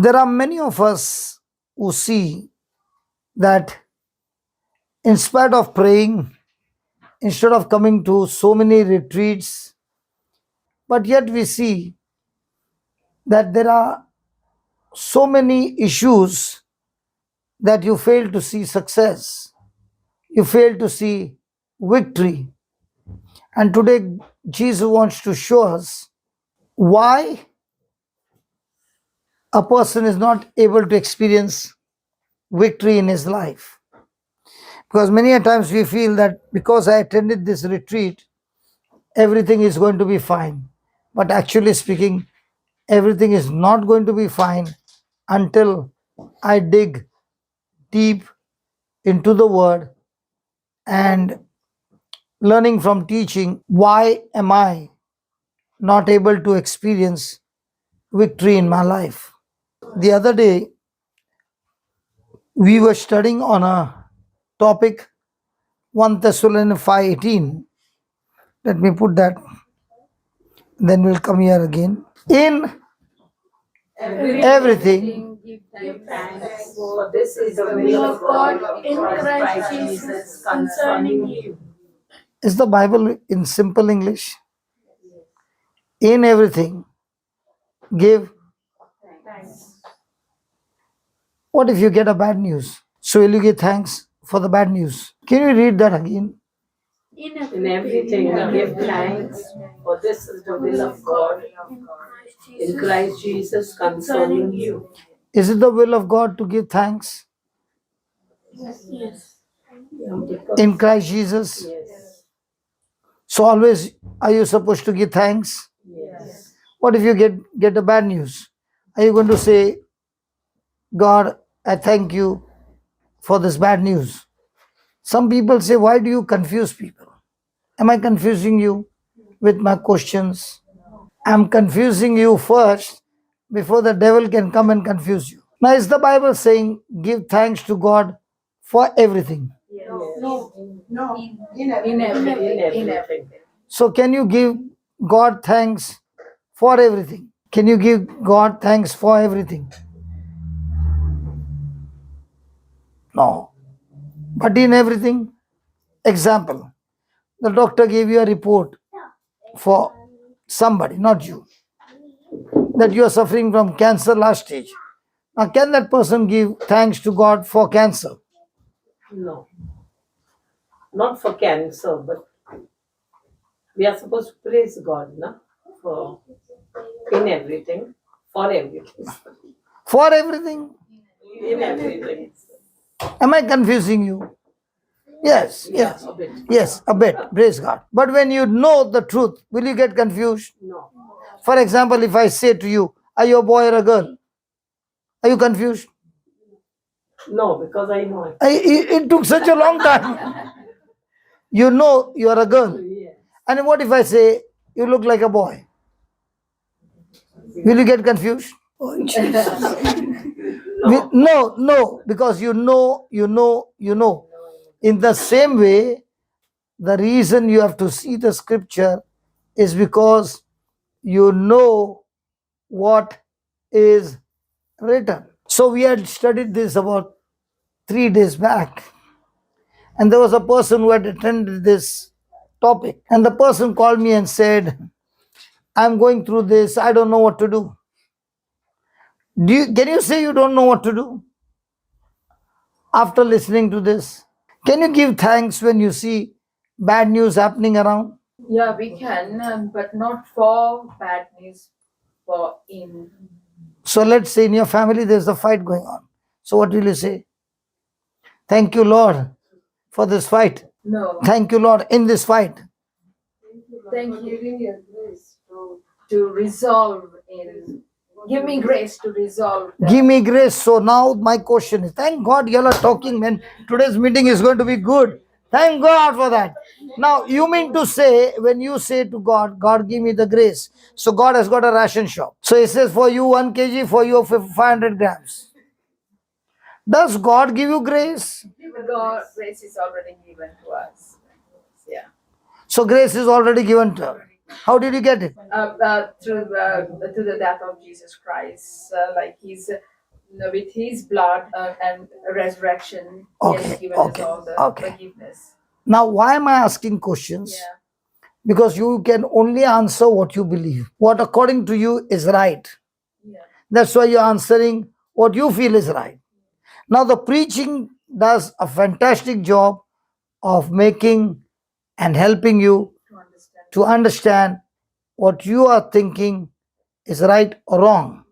There are many of us who see that in spite of praying, instead of coming to so many retreats, but yet we see that there are so many issues that you fail to see success, you fail to see victory. And today, Jesus wants to show us why a person is not able to experience victory in his life. Because many a times we feel that because I attended this retreat, everything is going to be fine. But actually speaking, everything is not going to be fine until I dig deep into the word and learning from teaching why am I not able to experience victory in my life. The other day we were studying on a topic 1 Thessalonians 5:18. Let me put that, then we'll come here again. In everything, give thanks, for this is the will of God in Christ Jesus concerning you. is the Bible in simple English? In everything, give. Thanks. What if you get a bad news? So will you give thanks for the bad news? Can you read that again? In everything we give thanks, for this is the will of God in Christ Jesus concerning you. Is it the will of God to give thanks Yes. in Christ Jesus? Yes. So always are you supposed to give thanks? Yes. What if you get a bad news? Are you going to say, God, I thank you for this bad news? Some people say, why do you confuse people? Am I confusing you with my questions? I'm confusing you first before the devil can come and confuse you. Now, is the Bible saying give thanks to God for everything? No. In everything. So, can you give God thanks for everything? Can you give God thanks for everything? No. But in everything, example, the doctor gave you a report for somebody, not you, that you are suffering from cancer last stage. Now, can that person give thanks to God for cancer? No. Not for cancer, but we are supposed to praise God, na? For in everything, for everything. For everything? In everything. Am I confusing you? Yes, Yeah, yes, a bit. yes, a bit. Praise God. But when you know the truth, will you get confused? No. For example, if I say to you, are you a boy or a girl? Are you confused? No, because I know it. It took such a long time. You know you are a girl. Yeah. And what if I say, you look like a boy? Will you get confused? Oh, no, because you know. In the same way, the reason you have to see the scripture is because you know what is written. So we had studied this about 3 days back, and there was a person who had attended this topic, and the person called me and said, I'm going through this, I don't know what to do. Can you say you don't know what to do after listening to this? Can you give thanks when you see bad news happening around? Yeah, we can, but not for bad news. For in So let's say in your family there's a fight going on. So what will you say? Thank you, Lord, for this fight. no, Thank you, Lord, in this fight. thank you to resolve in. Give me grace to resolve. Give me grace. So now my question is, thank God you all are talking, man. Today's meeting is going to be good. Thank God for that. Now you mean to say, when you say to God, God give me the grace. So God has got a ration shop. So he says for you 1 kg, for you 500 grams. Does God give you grace? God, grace is already given to us. Yeah. So grace is already given to her. How did you get it? Through the death of Jesus Christ, like He's with His blood and resurrection, He has Okay, given us okay, all the okay. forgiveness. Now, why am I asking questions? Yeah. Because you can only answer what you believe, what according to you is right. Yeah. That's why you're answering what you feel is right. Now, the preaching does a fantastic job of making and helping you To understand. to understand what you are thinking is right or wrong.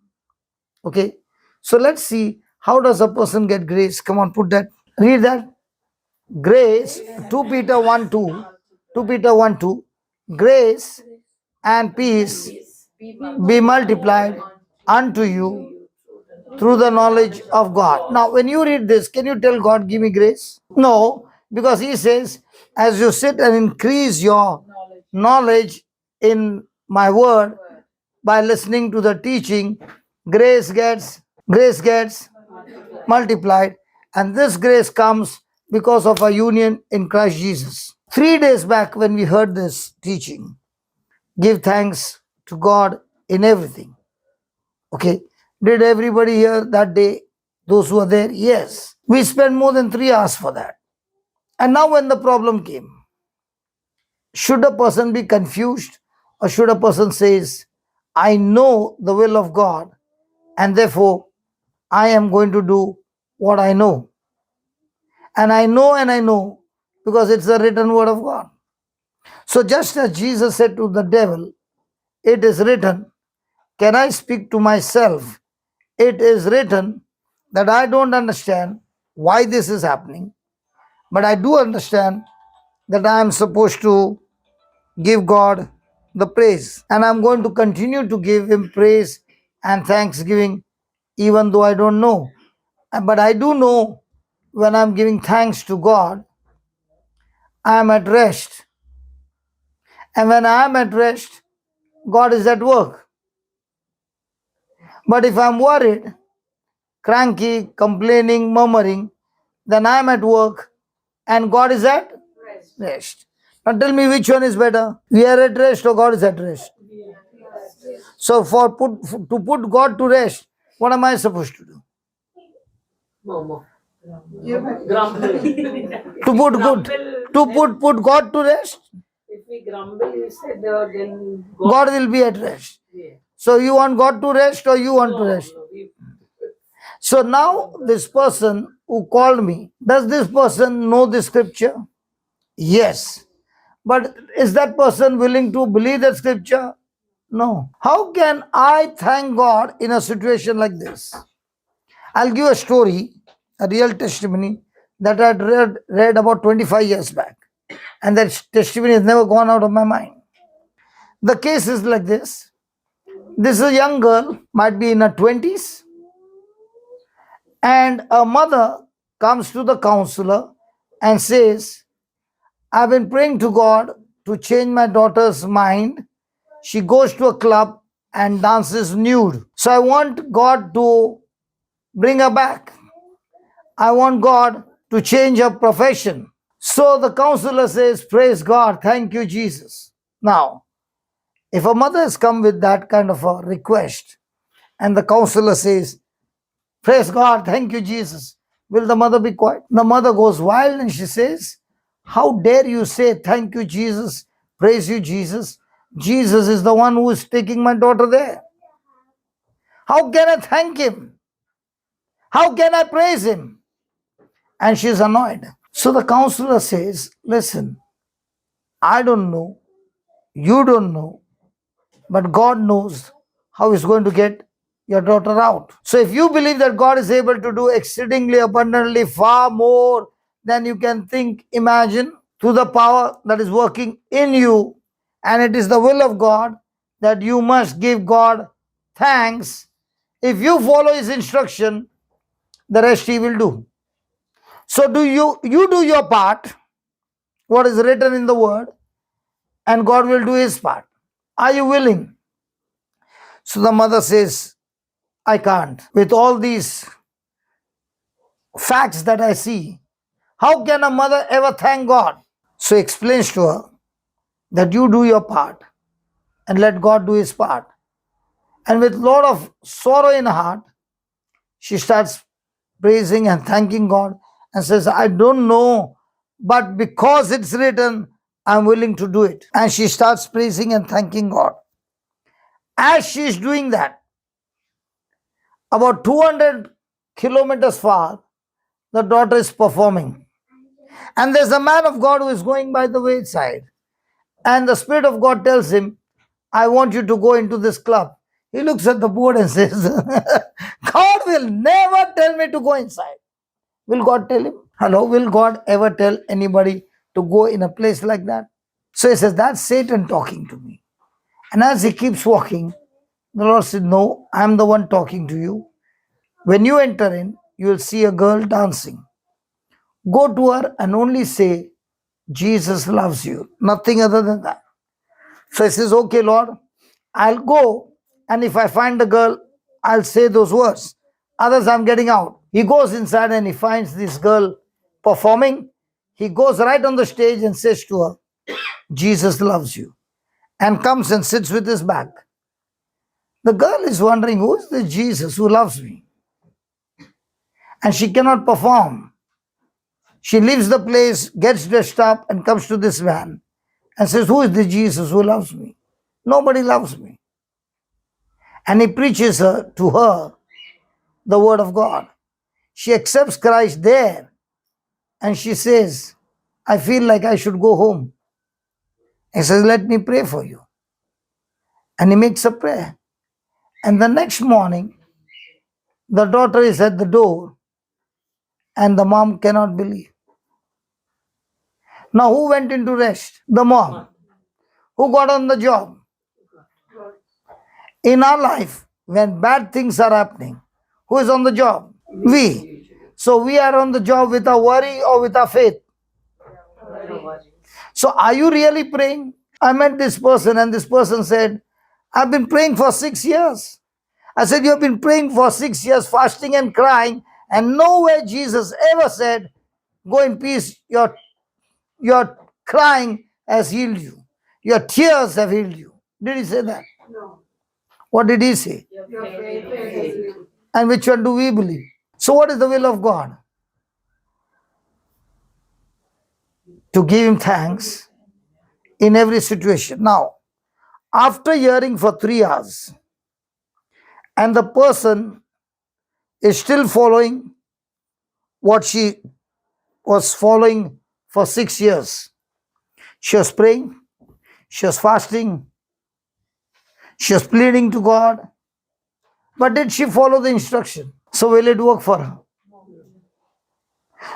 Okay, so let's see, how does a person get grace? Come on, put that, read that. Grace, 2 Peter 1 2, 2 Peter 1 2, grace and peace be multiplied unto you through the knowledge of God. Now, when you read this, can you tell God, give me grace? No, because He says, as you sit and increase your knowledge in my word by listening to the teaching, grace gets multiplied, and this grace comes because of our union in Christ Jesus. 3 days back, when we heard this teaching, give thanks to God in everything. Okay, did everybody hear that day? Those who are there? Yes. We spent more than 3 hours for that. And now, when the problem came, should a person be confused, or should a person says, I know the will of God, and therefore I am going to do what I know? And I know because it's the written word of God. So just as Jesus said to the devil, it is written, can I speak to myself? It is written that I don't understand why this is happening, but I do understand that I am supposed to give God the praise. And I'm going to continue to give Him praise and thanksgiving even though I don't know. But I do know when I'm giving thanks to God, I am at rest. And when I am at rest, God is at work. But if I'm worried, cranky, complaining, murmuring, then I am at work and God is at rest. Now tell me, which one is better? We are at rest or God is at rest? So to put God to rest, what am I supposed to do? Momo. Grumble. Put God to rest? If we grumble, you said, then God will be at rest. Yeah. So you want God to rest or you want to rest? No, So now this person who called me, does this person know the scripture? Yes. But is that person willing to believe that scripture? No. How can I thank God in a situation like this? I'll give a story, a real testimony that I'd read about 25 years back. And that testimony has never gone out of my mind. The case is like this. This is a young girl, might be in her 20s, and a mother comes to the counselor and says, I've been praying to God to change my daughter's mind. She goes to a club and dances nude. So I want God to bring her back. I want God to change her profession. So the counselor says, praise God, thank you, Jesus. Now, if a mother has come with that kind of a request and the counselor says, praise God, thank you, Jesus, will the mother be quiet? The mother goes wild and she says, how dare you say thank you, Jesus, praise you, Jesus? Jesus is the one who is taking my daughter there. How can I thank Him? How can I praise Him? And she's annoyed. So the counselor says, listen, I don't know, you don't know, but God knows how He's going to get your daughter out. So if you believe that God is able to do exceedingly abundantly far more than you can think, imagine, through the power that is working in you, and it is the will of God that you must give God thanks. If you follow His instruction, the rest He will do. So you do your part, what is written in the word, and God will do His part. Are you willing? So the mother says, I can't. With all these facts that I see, how can a mother ever thank God? So he explains to her that you do your part. and let God do his part. And with a lot of sorrow in her heart, she starts praising and thanking God and says, I don't know, but because it's written, I'm willing to do it. And she starts praising and thanking God. As she's doing that, about 200 kilometers far, the daughter is performing. And there's a man of God who is going by the wayside. And the Spirit of God tells him, I want you to go into this club. He looks at the board and says, God will never tell me to go inside. Will God tell him? Hello, will God ever tell anybody to go in a place like that? So he says, that's Satan talking to me. And as he keeps walking, the Lord said, no, I'm the one talking to you. When you enter in, you will see a girl dancing. Go to her and only say, Jesus loves you. Nothing other than that. So he says, okay, Lord, I'll go. And if I find the girl, I'll say those words. Others, I'm getting out. He goes inside and he finds this girl performing. He goes right on the stage and says to her, Jesus loves you. And comes and sits with his back. The girl is wondering, who is the Jesus who loves me? And she cannot perform. She leaves the place, gets dressed up, and comes to this man and says, who is the Jesus who loves me? Nobody loves me. And he preaches to her the word of God. She accepts Christ there and she says, I feel like I should go home. He says, let me pray for you. And he makes a prayer. And the next morning, the daughter is at the door and the mom cannot believe. Now, who went into rest? The mom. Who got on the job? In our life, when bad things are happening, who is on the job? We. So we are on the job with our worry or with our faith? So are you really praying? I met this person and this person said, I've been praying for 6 years. I said, you have been praying for 6 years, fasting and crying, and nowhere Jesus ever said, go in peace, your crying has healed you. Your tears have healed you. Did he say that? No. What did he say? Your faith is you. And which one do we believe? So what is the will of God? To give him thanks in every situation. Now, after hearing for 3 hours, and the person is still following what she was following for 6 years. She was praying, she was fasting, she was pleading to God. But did she follow the instruction? So will it work for her?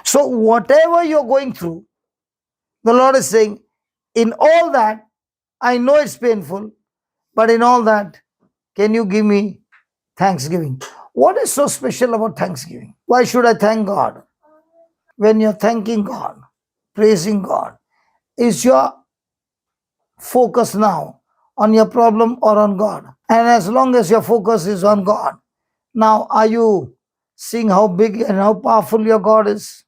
So whatever you're going through, the Lord is saying, in all that, I know it's painful, but in all that, can you give me thanksgiving? What is so special about thanksgiving? Why should I thank God? When you're thanking God, praising God, is your focus now on your problem or on God? And as long as your focus is on God, now are you seeing how big and how powerful your God is?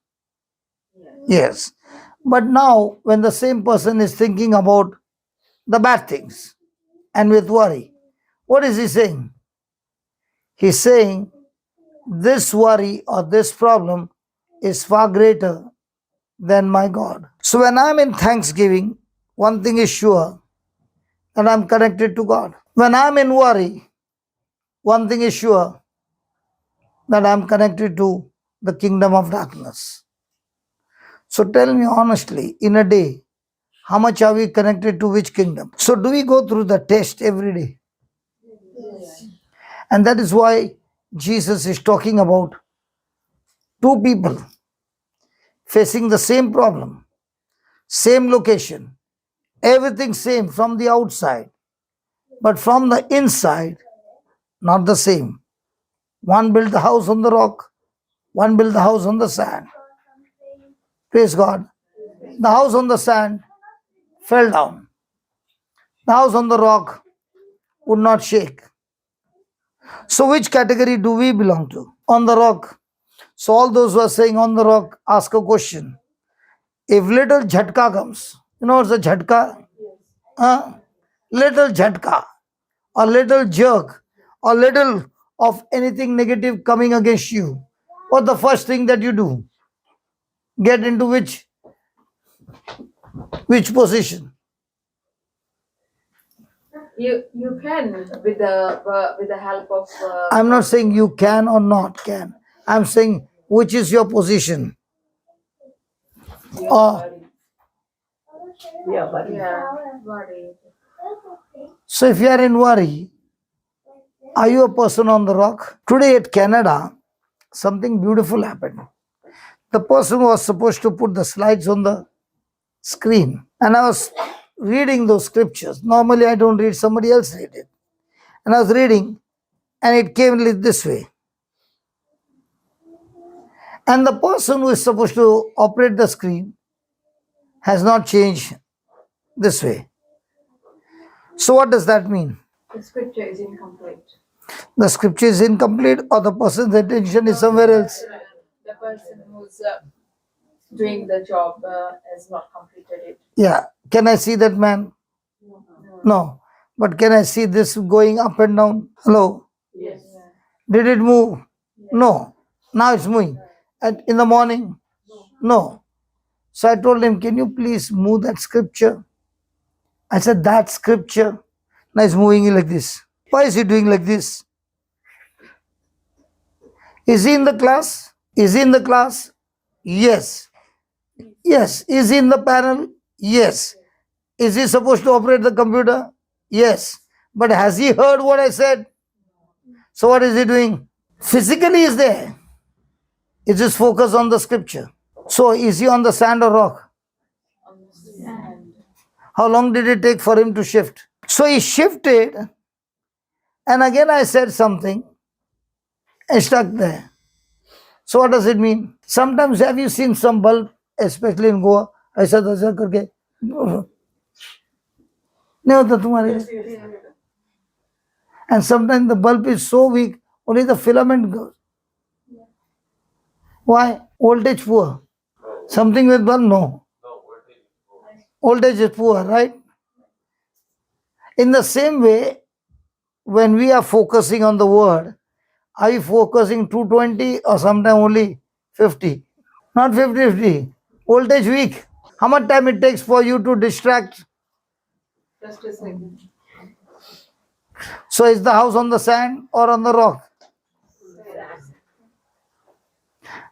Yes. But now, when the same person is thinking about the bad things and with worry, what is he saying? He's saying, this worry or this problem is far greater than my God. So when I'm in thanksgiving, one thing is sure, that I'm connected to God. When I'm in worry, one thing is sure, that I'm connected to the kingdom of darkness. So tell me honestly, in a day, how much are we connected to which kingdom? So do we go through the test every day? Yes. And that is why Jesus is talking about two people facing the same problem, same location, everything same from the outside, but from the inside, not the same. One built the house on the rock, one built the house on the sand. Praise God. The house on the sand fell down. The house on the rock would not shake. So which category do we belong to? On the rock. So all those who are saying on the rock, ask a question. If little jhatka comes, you know what's a jhatka? Huh? little jhatka, or little jerk, or little of anything negative coming against you, what the first thing that you do? Get into which position? You can with the help of I'm not saying you can or not can. I'm saying which is your position. Or Yeah, but worry. so if you are in worry, are you a person on the rock? Today at Canada, something beautiful happened. The person was supposed to put the slides on the screen, and I was reading those scriptures. Normally, I don't read, somebody else read it. And I was reading, and it came this way. And the person who is supposed to operate the screen has not changed this way. So, what does that mean? The scripture is incomplete. The scripture is incomplete, or the person's attention is somewhere else. The person who's doing the job has not completed it. Yeah. Can I see that man? No. But can I see this going up and down? Hello? yes. Did it move? No. Now it's moving. And in the morning? No. So I told him, can you please move that scripture? I said, that scripture. Now it's moving like this. Why is he doing like this? Is he in the class? Is he in the class? Yes. Yes. Is he in the panel? Yes. Is he supposed to operate the computer? Yes. But has he heard what I said? So what is he doing? Physically is there. It is focused on the scripture. So is he on the sand or rock? How long did it take for him to shift? So he shifted, and again I said something and stuck there. So what does it mean? Sometimes have you seen some bulb, especially in Goa, ऐसा ऐसा करके नहीं होता तुम्हारे? And sometimes the bulb is so weak, only the filament goes. Why? Voltage poor. Something with bulb? No. Voltage is poor, right? In the same way, when we are focusing on the word, are you focusing 220 or sometimes only 50? Not 50-50. Voltage weak. How much time it takes for you to distract? Just a second. So is the house on the sand or on the rock?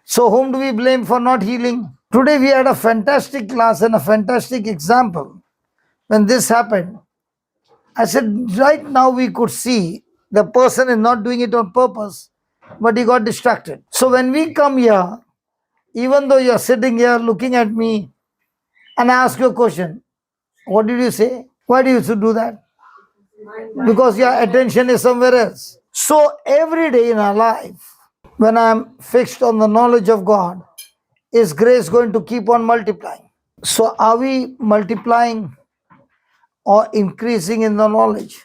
So whom do we blame for not healing? Today we had a fantastic class and a fantastic example. When this happened, I said, right now we could see the person is not doing it on purpose, but he got distracted. So when we come here, even though you're sitting here looking at me, and I ask you a question, what did you say? Why do you do that? Because your attention is somewhere else. So every day in our life, when I'm fixed on the knowledge of God, is grace going to keep on multiplying? So are we multiplying or increasing in the knowledge?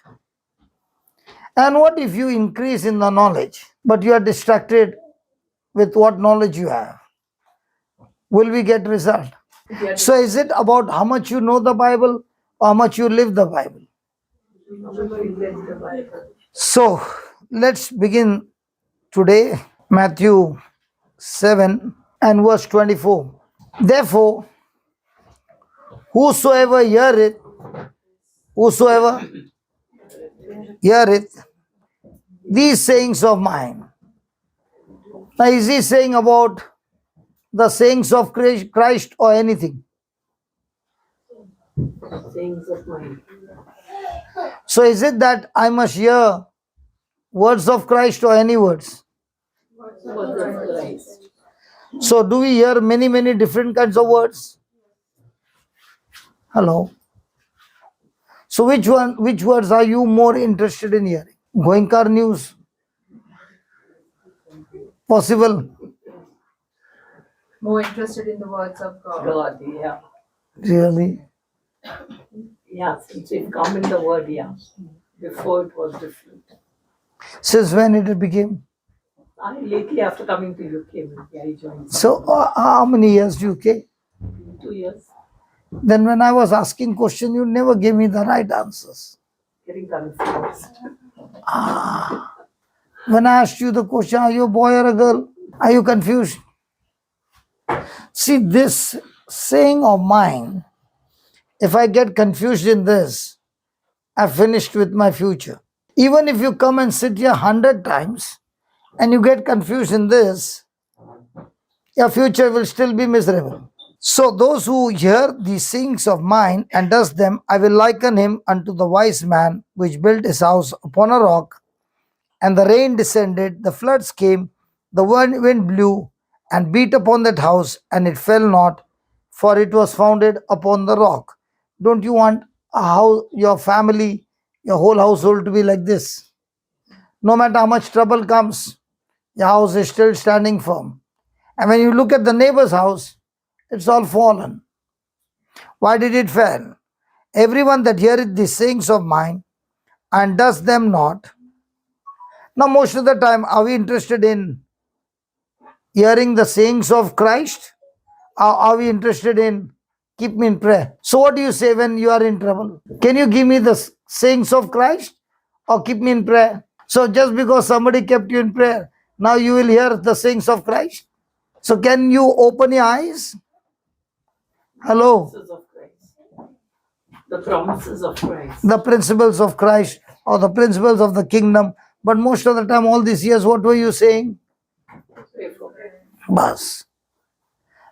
And what if you increase in the knowledge, but you are distracted with what knowledge you have? Will we get result? So is it about how much you know the Bible or how much you live the Bible? So let's begin today, Matthew 7 and verse 24. Therefore, whosoever heareth these sayings of mine. Now is he saying about the sayings of Christ or anything? Sayings of mine. So is it that I must hear words of Christ or any words? Words of Christ. So do we hear many different kinds of words? Hello. So which words are you more interested in hearing? Goenka news? Possible? More interested in the words of God. God, yeah. Really? Yeah, since we've come in the word, yeah. Before it was different. Since when it became? Lately, after coming to UK, yeah, I joined. So how many years UK? 2 years. Then when I was asking question, you never gave me the right answers. Getting confused. When I asked you the question, are you a boy or a girl? Are you confused? See, this saying of mine, if I get confused in this, I've finished with my future. Even if you come and sit here 100 times and you get confused in this, your future will still be miserable. So those who hear these sayings of mine and does them, I will liken him unto the wise man which built his house upon a rock, and the rain descended, the floods came, the wind blew and beat upon that house, and it fell not, for it was founded upon the rock. Don't you want how your family, your whole household to be like this? No matter how much trouble comes, your house is still standing firm. And when you look at the neighbor's house, it's all fallen. Why did it fail? Everyone that heareth these sayings of mine and does them not. Now, most of the time, are we interested in hearing the sayings of Christ? Or are we interested in keep me in prayer? So, what do you say when you are in trouble? Can you give me the sayings of Christ or keep me in prayer? So, just because somebody kept you in prayer, now you will hear the sayings of Christ? So, can you open your eyes? Hello? Promises of Christ. The promises of Christ. The principles of Christ or the principles of the kingdom. But most of the time, all these years, what were you saying? Pray for me. Bas.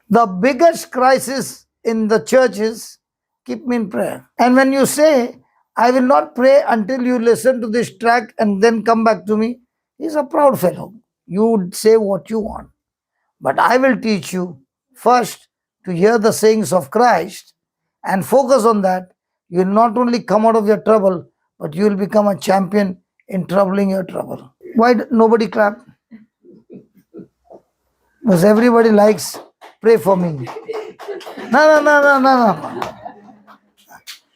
The biggest crisis in the church is keep me in prayer. And when you say, I will not pray until you listen to this track and then come back to me, he's a proud fellow. You would say what you want. But I will teach you first to hear the sayings of Christ and focus on that. You will not only come out of your trouble, but you will become a champion in troubling your trouble. Why nobody clap? Because everybody likes pray for me. No.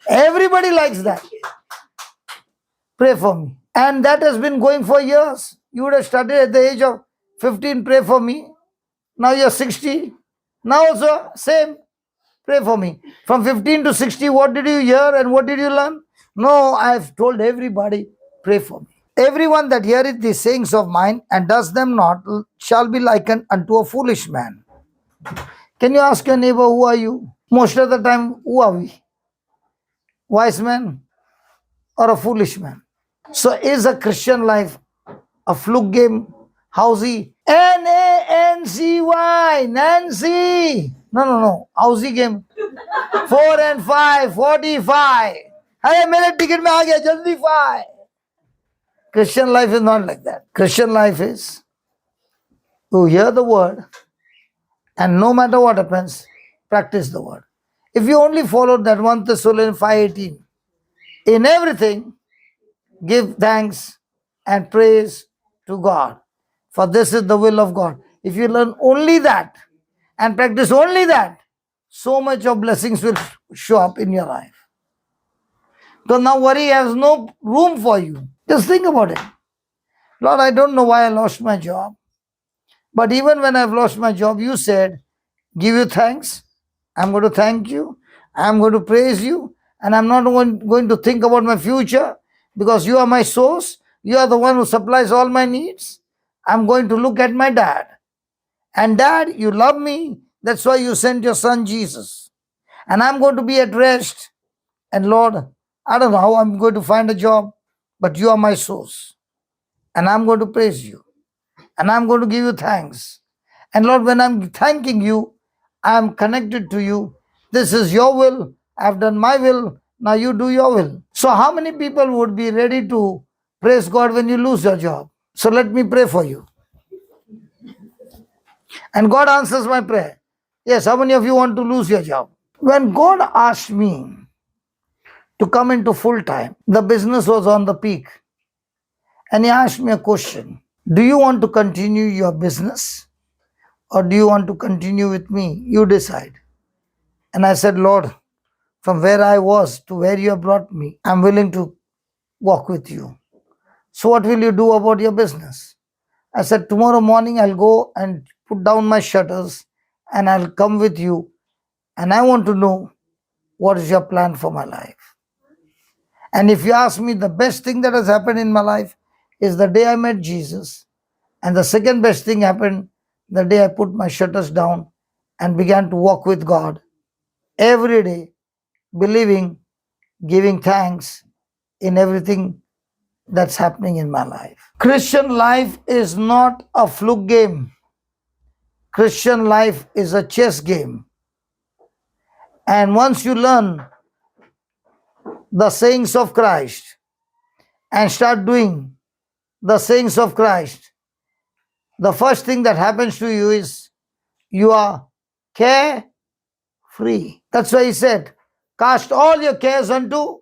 Everybody likes that. Pray for me. And that has been going for years. You would have started at the age of 15, pray for me. Now you're 60. Now also, same. Pray for me. From 15 to 60, what did you hear and what did you learn? No, I've told everybody, pray for me. Everyone that heareth these sayings of mine and does them not shall be likened unto a foolish man. Can you ask your neighbor, who are you? Most of the time, who are we? Wise man or a foolish man? So is a Christian life a fluke game? Housey? Nancy, Nancy. No. Housey game. 4 and 5, 45. Hey, मेरे ticket में आ गया, जल्दी 5. Christian life is not like that. Christian life is to hear the word and no matter what happens, practice the word. If you only follow that 1 Thessalonians 5:18, in everything, give thanks and praise to God. For this is the will of God. If you learn only that and practice only that, so much of blessings will show up in your life. Because now worry has no room for you. Just think about it. Lord, I don't know why I lost my job. But even when I've lost my job, you said, give you thanks. I'm going to thank you. I'm going to praise you. And I'm not going to think about my future because you are my source. You are the one who supplies all my needs. I'm going to look at my dad. And Dad, you love me. That's why you sent your son Jesus. And I'm going to be at rest. And Lord, I don't know how I'm going to find a job, but you are my source. And I'm going to praise you. And I'm going to give you thanks. And Lord, when I'm thanking you, I'm connected to you. This is your will. I've done my will. Now you do your will. So how many people would be ready to praise God when you lose your job? So let me pray for you. And God answers my prayer. Yes, how many of you want to lose your job? When God asked me to come into full time, the business was on the peak. And he asked me a question. Do you want to continue your business or do you want to continue with me? You decide. And I said, Lord, from where I was to where you have brought me, I'm willing to walk with you. So what will you do about your business? I said, tomorrow morning I'll go and put down my shutters and I'll come with you. And I want to know what is your plan for my life? And if you ask me, the best thing that has happened in my life is the day I met Jesus. And the second best thing happened the day I put my shutters down and began to walk with God every day, believing, giving thanks in everything that's happening in my life. Christian life is not a fluke game. Christian life is a chess game. And once you learn the sayings of Christ and start doing the sayings of Christ, the first thing that happens to you is you are carefree. That's why he said, cast all your cares unto.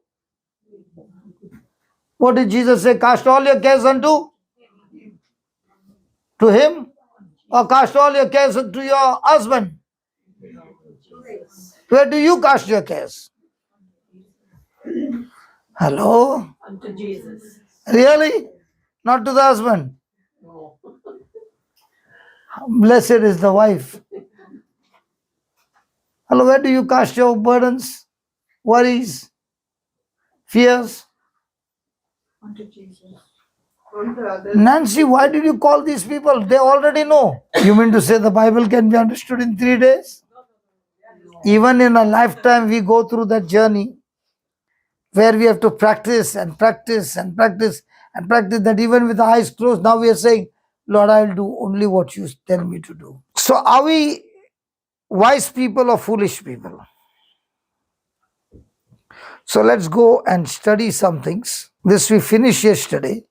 What did Jesus say? Cast all your cares unto? To him? Or cast all your cares to your husband? Where do you cast your cares? Hello? Unto Jesus. Really? Not to the husband. No. Blessed is the wife. Hello, where do you cast your burdens, worries, fears? Unto Jesus. Unto others. Nancy, why did you call these people? They already know. You mean to say the Bible can be understood in 3 days? Even in a lifetime, we go through that journey where we have to practice and practice and practice and practice, that even with the eyes closed, now we are saying, Lord, I'll do only what you tell me to do. So are we wise people or foolish people? So let's go and study some things. This we finished yesterday.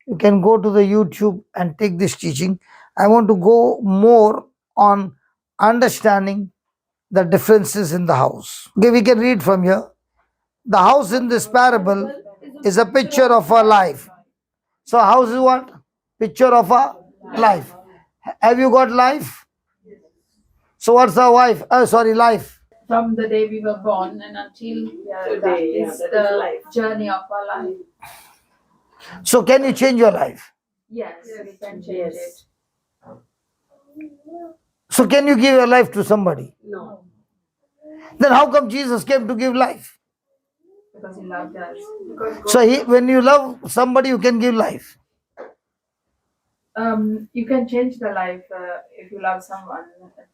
You can go to the YouTube and take this teaching. I want to go more on understanding the differences in the house. Okay, we can read from here. The house in this parable is a picture of our life. So house is what? Picture of our life. Have you got life? So what's our life? From the day we were born and until that is that is the life. journey of our life. So can you change your life? Yes, we can change Yes. it. So can you give your life to somebody? No. Then how come Jesus came to give life? Because he loved us. So when you love somebody, you can give life. You can change the life if you love someone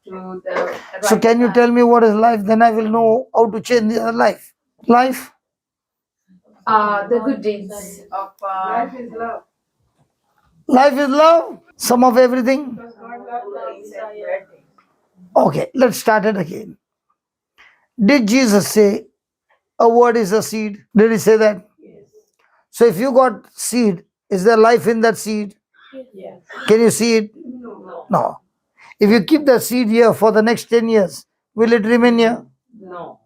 to the right So can you path. tell me what is life? Then I will know how to change their life. Life? The good deeds of life is love. Life is love. Some of everything. Okay, let's start it again. Did Jesus say a word is a seed? Did he say that? Yes. So if you got seed, is there life in that seed? Yes. Can you see it? No. No. If you keep the seed here for the next 10 years, will it remain here? No.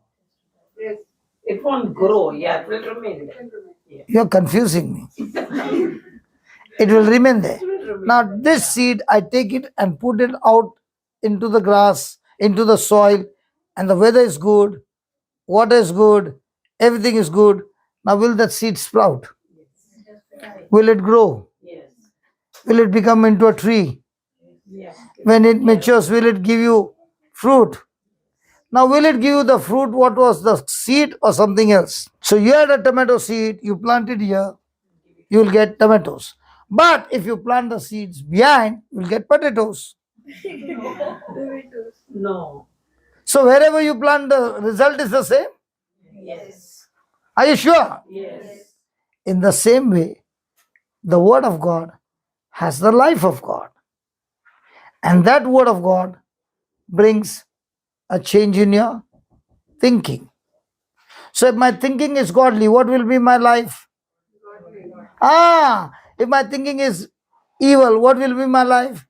Yes. It won't grow. Yeah, it will remain there. Yeah. You're confusing me. It will remain there. It will remain. Now, this seed, I take it and put it out into the grass, into the soil, and the weather is good, water is good, everything is good. Now, will that seed sprout? Will it grow? Yes. Will it become into a tree? Yes. When it matures, will it give you fruit? Now, will it give you the fruit what was the seed or something else? So, you had a tomato seed, you planted here, you will get tomatoes. But if you plant the seeds behind, you will get potatoes. No. So, wherever you plant, the result is the same. Yes. Are you sure? Yes. In the same way, the Word of God has the life of God. And that Word of God brings a change in your thinking. So if my thinking is godly, what will be my life? If my thinking is evil, what will be my life?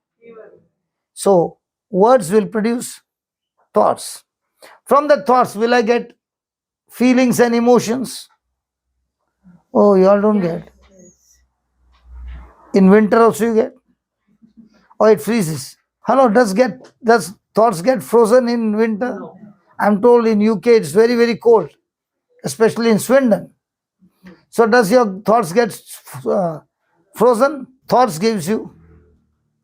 So words will produce thoughts. From the thoughts, will I get feelings and emotions? Oh, you all don't get. In winter also you get? Or it freezes? Hello, does thoughts get frozen in winter? No. I'm told in UK it's very, very cold, especially in Swindon. So does your thoughts get frozen? Thoughts gives you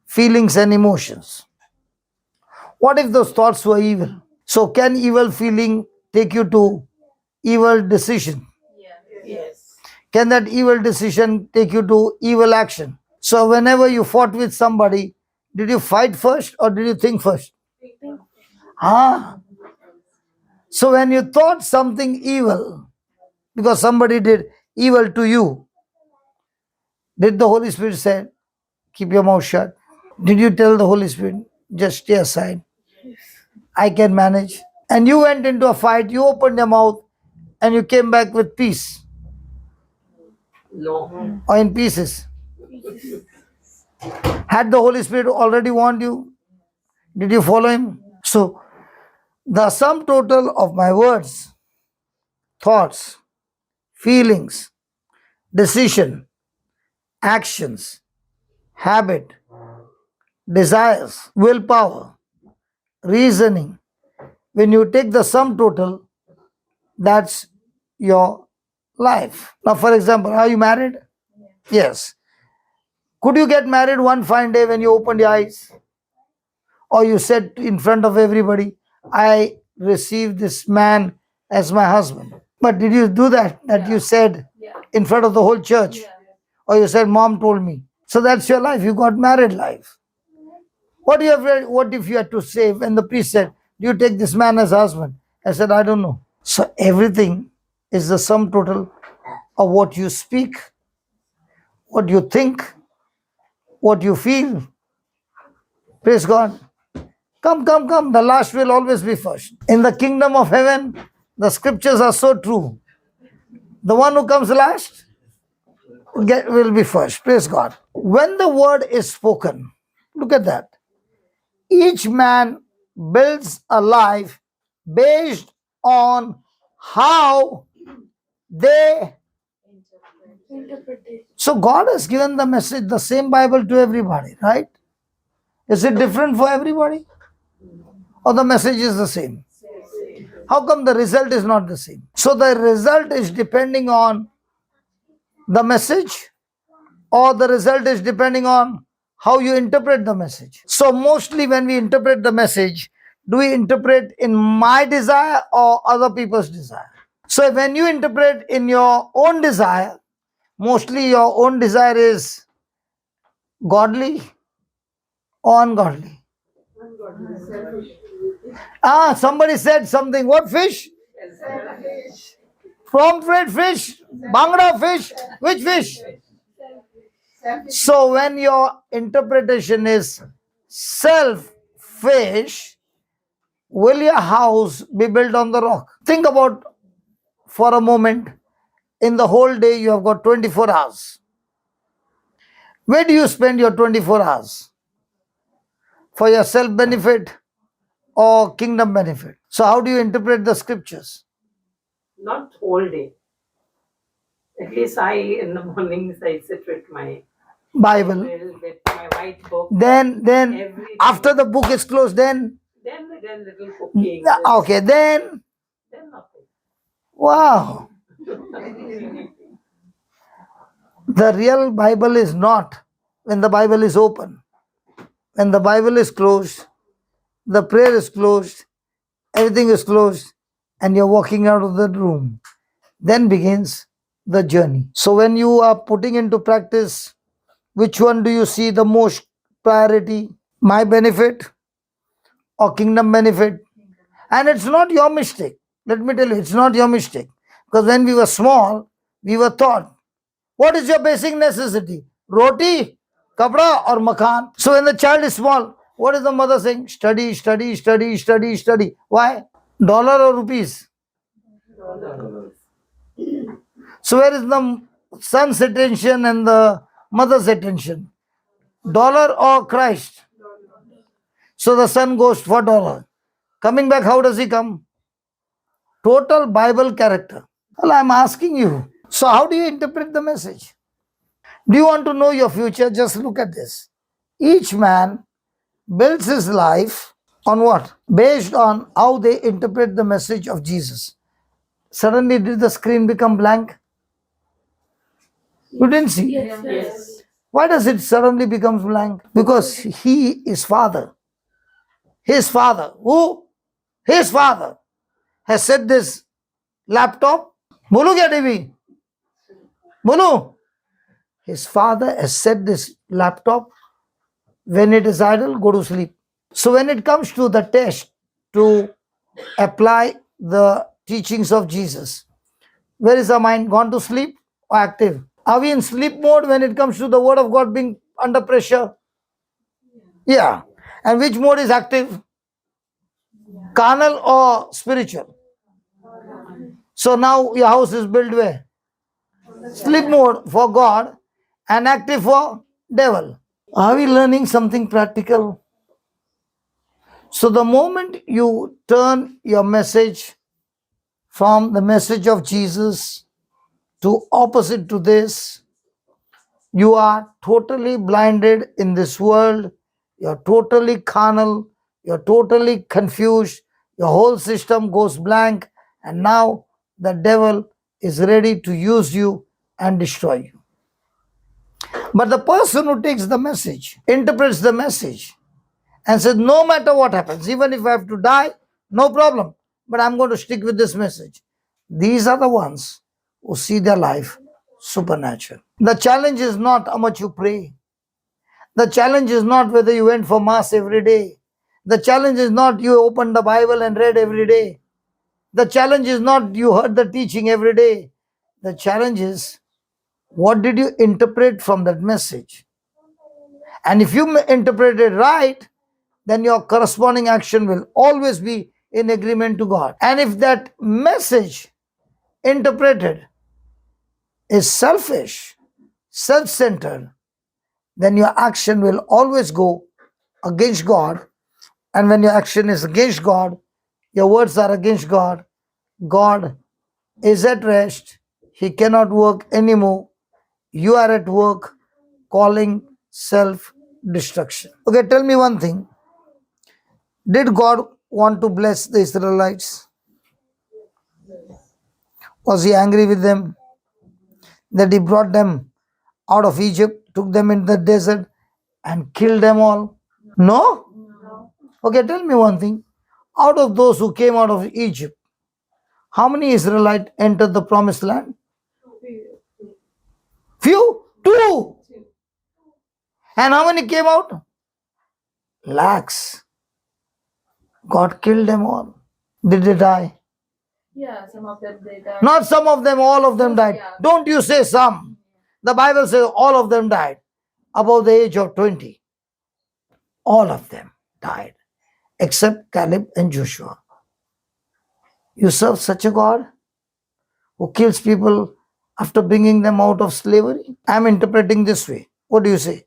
feelings and emotions. What if those thoughts were evil? So can evil feeling take you to evil decision? Yes. Can that evil decision take you to evil action? So whenever you fought with somebody, did you fight first or did you think first? Ah. So when you thought something evil, because somebody did evil to you, did the Holy Spirit say, keep your mouth shut? Did you tell the Holy Spirit, just stay aside? I can manage. And you went into a fight, you opened your mouth, and you came back with peace No. or in pieces. Had the Holy Spirit already warned you? Did you follow him? So, the sum total of my words, thoughts, feelings, decision, actions, habit, desires, willpower, reasoning, when you take the sum total, that's your life. Now, for example, are you married? Yes. Could you get married one fine day when you opened your eyes? Or you said in front of everybody, I received this man as my husband. But did you do that? That you said in front of the whole church? Or you said, Mom told me. So that's your life. You got married life. What if you had to say when the priest said, do you take this man as husband? I said, I don't know. So everything is the sum total of what you speak, what you think, what you feel. Praise God. Come, come, come. The last will always be first. In the kingdom of heaven, the scriptures are so true. The one who comes last will be first. Praise God. When the word is spoken, look at that. Each man builds a life based on how they. So God has given the message, the same Bible to everybody, right? Is it different for everybody? Or the message is the same? How come the result is not the same? So the result is depending on the message, or the result is depending on how you interpret the message. So mostly when we interpret the message, do we interpret in my desire or other people's desire? So when you interpret in your own desire, mostly your own desire is godly or ungodly. Somebody said something. What fish? Pomfret fish, bangda fish, which fish? So when your interpretation is selfish, will your house be built on the rock? Think about for a moment. In the whole day you have got 24 hours. Where do you spend your 24 hours? For your self-benefit or kingdom benefit? So how do you interpret the scriptures? Not whole day. At least in the mornings, I sit with my Bible. with my white book. Then Everything. after the book is closed, then little cooking. okay, then nothing. wow. The real Bible is not when the Bible is open. When the Bible is closed, the prayer is closed, everything is closed, and you're walking out of the room. Then begins the journey. So when you are putting into practice, which one do you see the most priority? My benefit or kingdom benefit? And it's not your mistake. Let me tell you, it's not your mistake. Because when we were small, we were taught, what is your basic necessity? Roti, kapda or makan? So when the child is small, what is the mother saying? Study, study, study, study, study. Why? Dollar or rupees? So where is the son's attention and the mother's attention? Dollar or Christ? So the son goes for dollar. Coming back, how does he come? Total Bible character. Well, I'm asking you. So how do you interpret the message? Do you want to know your future? Just look at this. Each man builds his life on what? Based on how they interpret the message of Jesus. Suddenly did the screen become blank? You didn't see? Yes. Why does it suddenly become blank? Because he is Father. His Father. Who? His Father has said this laptop? Bolu kya TV? Bolu. His father has set this laptop. When it is idle, go to sleep. So when it comes to the test to apply the teachings of Jesus, where is our mind? Gone to sleep or active? Are we in sleep mode when it comes to the word of God being under pressure? Yeah. And which mode is active? Carnal or spiritual? So now your house is built where? Sleep mode for God and active for devil. Are we learning something practical? So the moment you turn your message from the message of Jesus to opposite to this, you are totally blinded in this world. You're totally carnal. You're totally confused. Your whole system goes blank. And now the devil is ready to use you and destroy you. But the person who takes the message, interprets the message, and says, no matter what happens, even if I have to die, no problem, but I'm going to stick with this message. These are the ones who see their life supernatural. The challenge is not how much you pray. The challenge is not whether you went for mass every day. The challenge is not you opened the Bible and read every day. The challenge is not you heard the teaching every day. The challenge is what did you interpret from that message? And if you interpret it right, then your corresponding action will always be in agreement to God. And if that message interpreted is selfish, self-centered, then your action will always go against God. And when your action is against God, your words are against God, God is at rest. He cannot work anymore. You are at work calling self-destruction. Okay, tell me one thing. Did God want to bless the Israelites? Was he angry with them that he brought them out of Egypt, took them into the desert and killed them all? No? Okay, tell me one thing. Out of those who came out of Egypt, how many Israelites entered the promised land? Few? Two. And how many came out? Lakhs. God killed them all. Did they die? Yeah, some of them they died. Not some of them, all of them died. Yeah. Don't you say some. The Bible says all of them died above the age of 20. All of them died except Caleb and Joshua. You serve such a God who kills people after bringing them out of slavery? I'm interpreting this way. What do you say?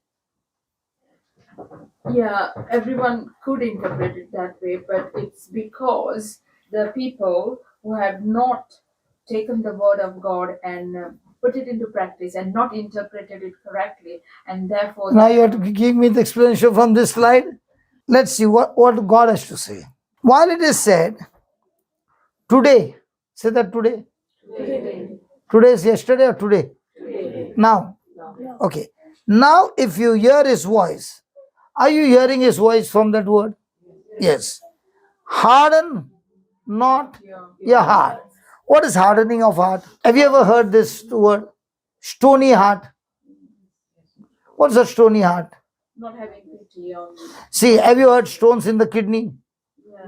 Yeah, everyone could interpret it that way, but it's because the people who have not taken the word of God and put it into practice and not interpreted it correctly, and therefore Now you have to give me the explanation from this slide. Let's see what God has to say. While it is said, today, say that today. Today is yesterday or today? Now. Okay. Now, if you hear his voice, are you hearing his voice from that word? Yes. Harden not your heart. What is hardening of heart? Have you ever heard this word? Stony heart. What's a stony heart? not having pity on See, have you heard stones in the kidney?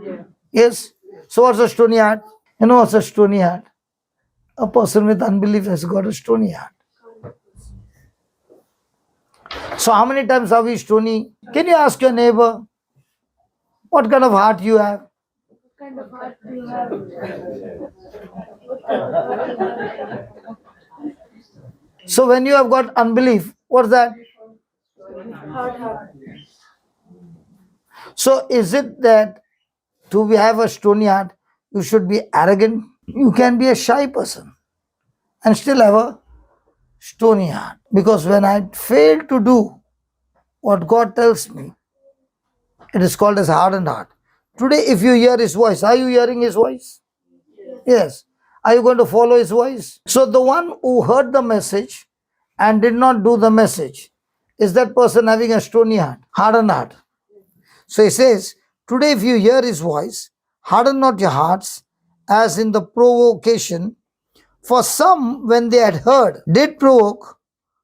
yeah. Yes. So what's a stony heart? You know what's a stony heart? A person with unbelief has got a stony heart. So how many times are we stony? Can you ask your neighbor what kind of heart you have? What kind of heart do you have? So when you have got unbelief, what's that? Hard. So is it that to have a stony heart, you should be arrogant? You can be a shy person and still have a stony heart. Because when I fail to do what God tells me, it is called as hardened heart. Today, if you hear his voice, are you hearing his voice? Yes. Are you going to follow his voice? So the one who heard the message and did not do the message, is that person having a stony heart, hardened heart? So he says, today if you hear his voice, harden not your hearts as in the provocation. For some, when they had heard, did provoke,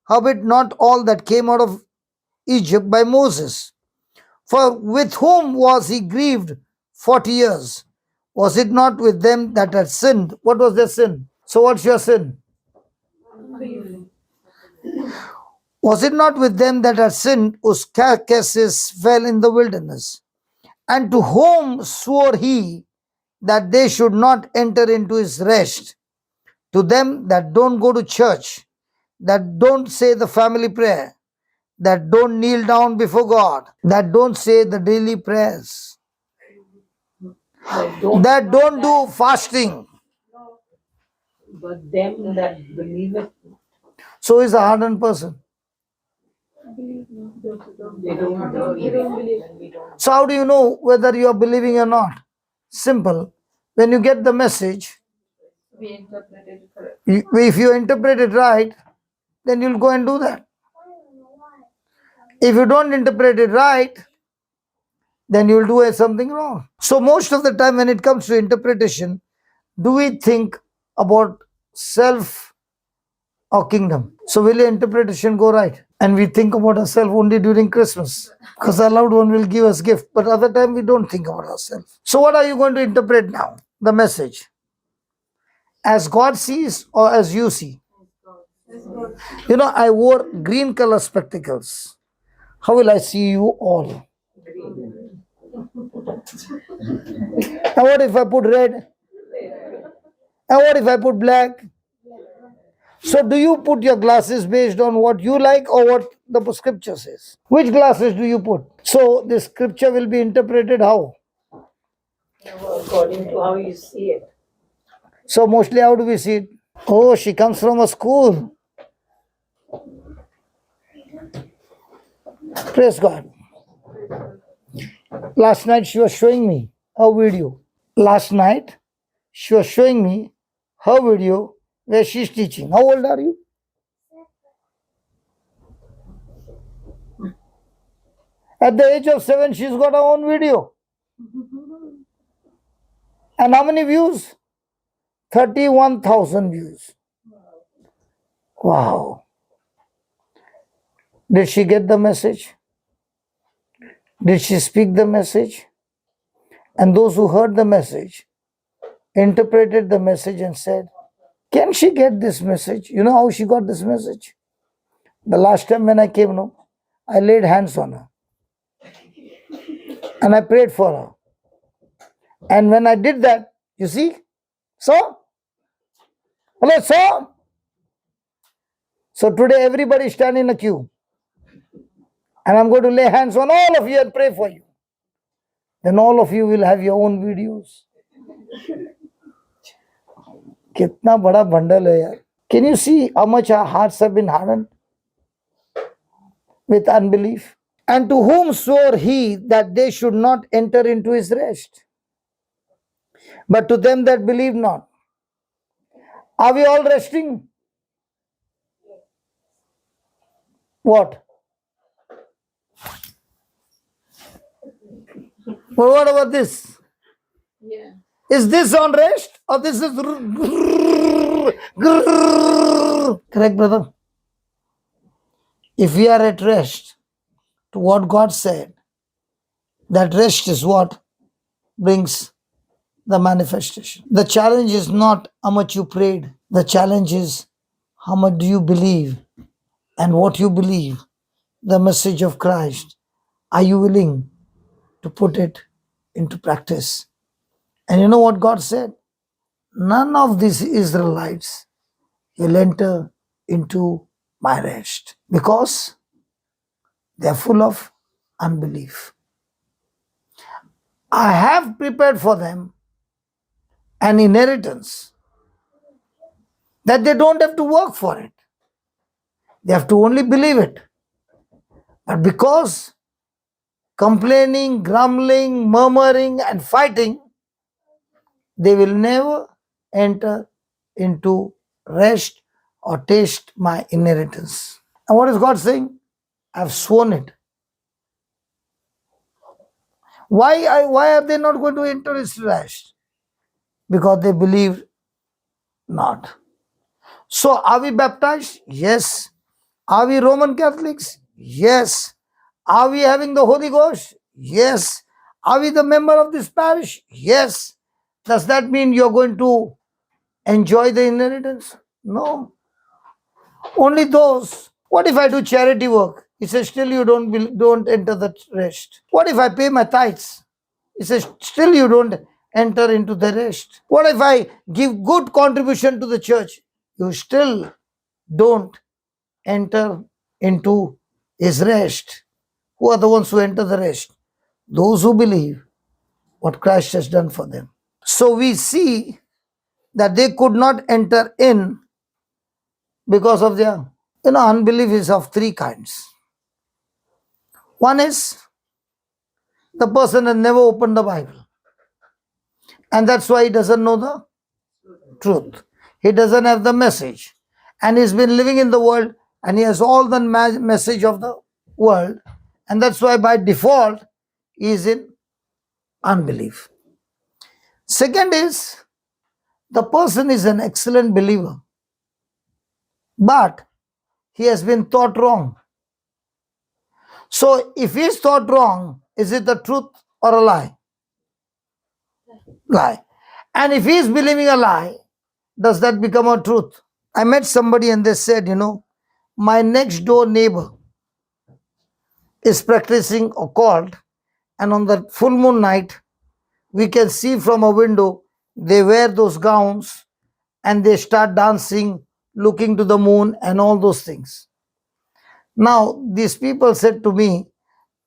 howbeit not all that came out of Egypt by Moses. For with whom was he grieved 40 years? Was it not with them that had sinned? What was their sin? So, what's your sin? Was it not with them that had sinned, whose carcasses fell in the wilderness? And to whom swore he that they should not enter into his rest? To them that don't go to church, that don't say the family prayer, that don't kneel down before God, that don't say the daily prayers, that don't do fasting. But them that believe it, So is a hardened person. they don't believe it. And we don't. So how do you know whether you are believing or not? Simple. When you get the message, We interpreted it correct. if you interpret it right, then you'll go and do that. If you don't interpret it right, then you'll do something wrong. So most of the time when it comes to interpretation, do we think about self or kingdom? So will your interpretation go right? And we think about ourselves only during Christmas because our loved one will give us gift, but other time we don't think about ourselves. So what are you going to interpret now? The message. As God sees or as you see? You know, I wore green color spectacles. How will I see you all? And what if I put red? And what if I put black? So do you put your glasses based on what you like or what the scripture says? Which glasses do you put? So the scripture will be interpreted how? According to how you see it. So mostly how do we see it? Oh, she comes from a school. Praise God. Last night she was showing me her video. Last night she was showing me her video where she's teaching. How old are you? At the age of 7, she's got her own video. And how many views? 31,000 views. Wow. Did she get the message? Did she speak the message? And those who heard the message interpreted the message and said, can she get this message? You know how she got this message? The last time when I came, no, I laid hands on her. And I prayed for her. And when I did that, you see? So? Hello, so? So today everybody stand in a queue. And I'm going to lay hands on all of you and pray for you. Then all of you will have your own videos. कितना बड़ा bundle है यार. Can you see how much our hearts have been hardened with unbelief? And to whom swore he that they should not enter into his rest? But to them that believe not. Are we all resting? What? Well, what about this? Yeah. Is this on rest or this is correct, brother? If we are at rest to what God said, that rest is what brings the manifestation. The challenge is not how much you prayed. The challenge is how much do you believe, and what you believe, the message of Christ, are you willing to put it into practice? And you know what God said? None of these Israelites will enter into my rest because they are full of unbelief. I have prepared for them an inheritance that they don't have to work for it. They have to only believe it. But because complaining, grumbling, murmuring, and fighting, they will never enter into rest or taste my inheritance. And what is God saying? I've sworn it. Why are they not going to enter his rest? because they believed not. So are we baptized? Yes. Are we Roman Catholics? Yes. Are we having the Holy Ghost? Yes. Are we the member of this parish? Yes. Does that mean you're going to enjoy the inheritance? No. Only those. What if I do charity work? He says, still you don't enter the rest. What if I pay my tithes? He says, still you don't enter into the rest. What if I give good contribution to the church? You still don't enter into his rest. Who are the ones who enter the rest? Those who believe what Christ has done for them. So we see that they could not enter in because of their, unbelief is of three kinds. One is the person has never opened the Bible, and that's why he doesn't know the truth. He doesn't have the message, and he's been living in the world, and he has all the message of the world, and that's why by default he is in unbelief. Second is the person is an excellent believer, but he has been taught wrong. So if he is taught wrong, is it the truth or a lie? Lie. And if he is believing a lie, does that become a truth? I met somebody and they said, my next door neighbor is practicing occult, and on the full moon night, we can see from a window they wear those gowns and they start dancing, looking to the moon and all those things. Now, these people said to me,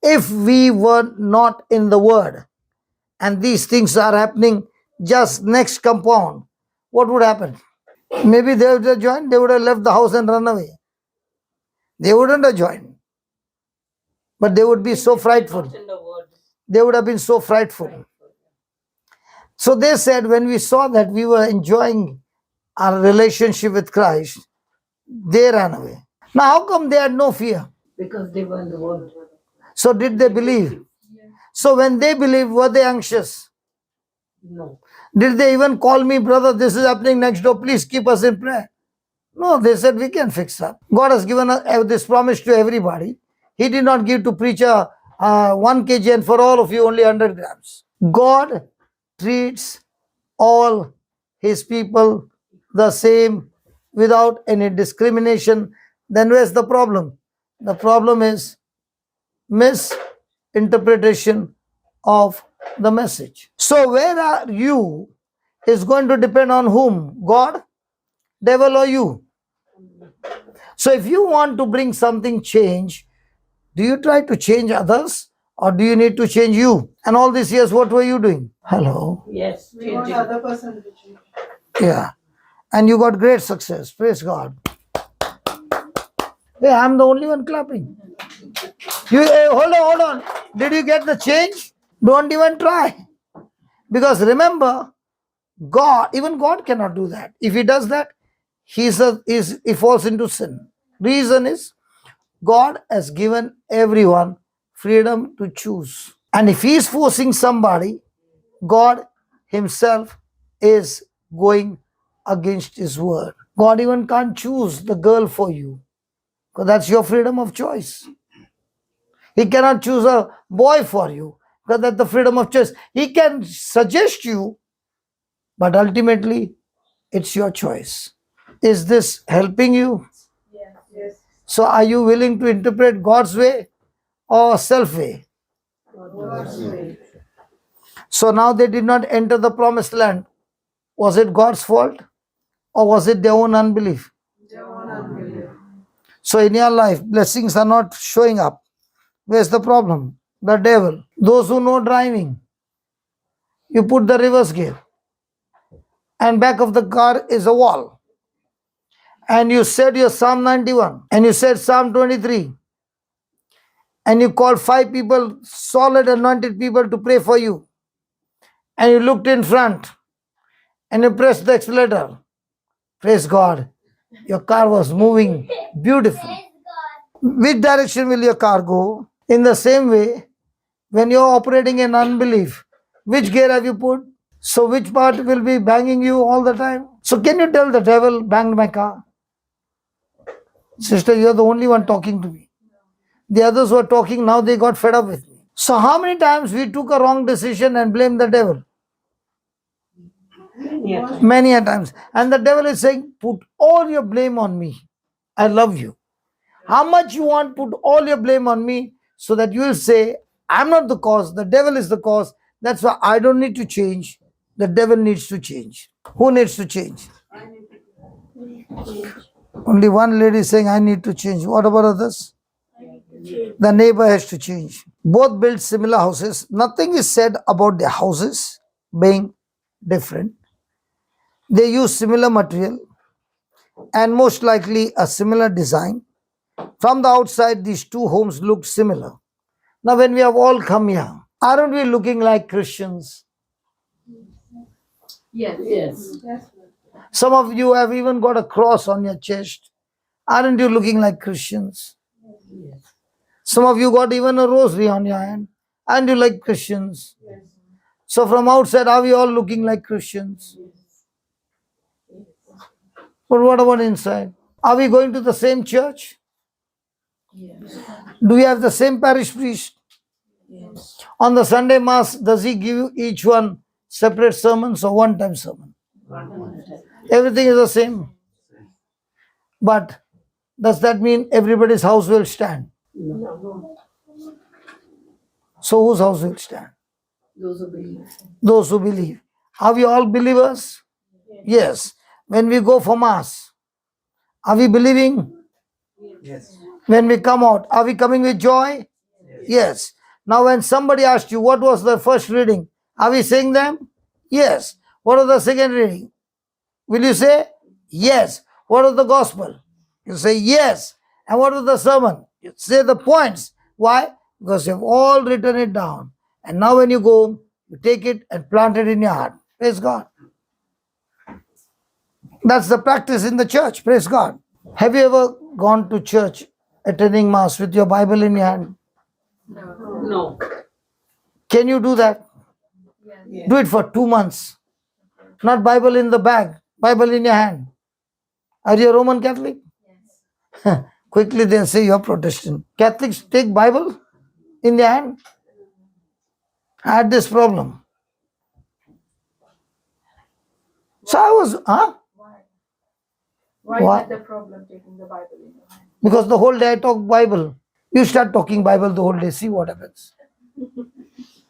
if we were not in the word and these things are happening just next compound, what would happen? Maybe they would have joined, they would have left the house and run away. They wouldn't have joined. But they would be so frightful. They would have been so frightful. So they said when we saw that we were enjoying our relationship with Christ, they ran away. Now how come they had no fear? Because they were in the world. So did they believe? So when they believed, were they anxious? No. Did they even call me, brother, this is happening next door, please keep us in prayer? No, they said we can fix that. God has given us this promise to everybody. He did not give to preacher 1 kg and for all of you only 100 grams. God treats all his people the same without any discrimination. Then where's the problem? The problem is misinterpretation of the message. So where are you is going to depend on whom? God, devil, or you? So if you want to bring something change, do you try to change others or do you need to change you? And all these years, what were you doing? Hello? Yes. We want the Changing. other person to change. Yeah. And you got great success. Praise God. Hey, I'm the only one clapping. Hey, hold on. Did you get the change? Don't even try. Because remember, God, even God cannot do that. If he does that, he falls into sin. Reason is, God has given everyone freedom to choose. And if he is forcing somebody, God himself is going against his word. God even can't choose the girl for you, because that's your freedom of choice. He cannot choose a boy for you, because that's the freedom of choice. He can suggest you, but ultimately it's your choice. Is this helping you? Yes. So are you willing to interpret God's way or self way? God's way. So now they did not enter the promised land. Was it God's fault or was it their own unbelief? Their own unbelief. So in your life, blessings are not showing up. Where's the problem? The devil. Those who know driving, you put the reverse gear and back of the car is a wall. And you said your Psalm 91 and you said Psalm 23 and you called 5 people, solid anointed people to pray for you. And you looked in front and you pressed the accelerator. Praise God. Your car was moving beautiful. Which direction will your car go? In the same way, when you're operating in unbelief, which gear have you put? So which part will be banging you all the time? So can you tell the devil banged my car? Sister, you're the only one talking to me. The others were talking, now they got fed up with me. So how many times we took a wrong decision and blamed the devil? Yeah. Many a times. And the devil is saying, put all your blame on me. I love you. How much you want, put all your blame on me, so that you will say, I'm not the cause, the devil is the cause. That's why I don't need to change. The devil needs to change. Who needs to change? Only one lady is saying, I need to change. What about others? The neighbor has to change. Both built similar houses. Nothing is said about their houses being different. They use similar material and most likely a similar design. From the outside, these two homes looked similar. Now, when we have all come here, aren't we looking like Christians? Yes. Yes. Some of you have even got a cross on your chest. Aren't you looking like Christians? Some of you got even a rosary on your hand. Aren't you like Christians? So from outside, are we all looking like Christians? But what about inside? Are we going to the same church? Do we have the same parish priest? On the Sunday Mass, does he give you each one separate sermons or one-time sermon? Everything is the same. But does that mean everybody's house will stand? No. So whose house will stand? Those who believe. Those who believe. Are we all believers? Yes. When we go for Mass, are we believing? Yes. When we come out, are we coming with joy? Yes. Now when somebody asked you, what was the first reading? Are we saying them? Yes. What was the second reading? Will you say? Yes. What was the gospel? You say yes. And what was the sermon? You say the points. Why? Because you have all written it down. And now when you go, you take it and plant it in your heart. Praise God. That's the practice in the church. Praise God. Have you ever gone to church attending Mass with your Bible in your hand? No. Can you do that? Yes. Do it for 2 months. Not Bible in the bag, Bible in your hand. Are you a Roman Catholic? Yes. Quickly they'll say you're Protestant. Catholics take Bible in their hand. I had this problem. So I was, Why Why? is that the problem, taking the Bible in your hand? Because the whole day I talk Bible. You start talking Bible the whole day, see what happens.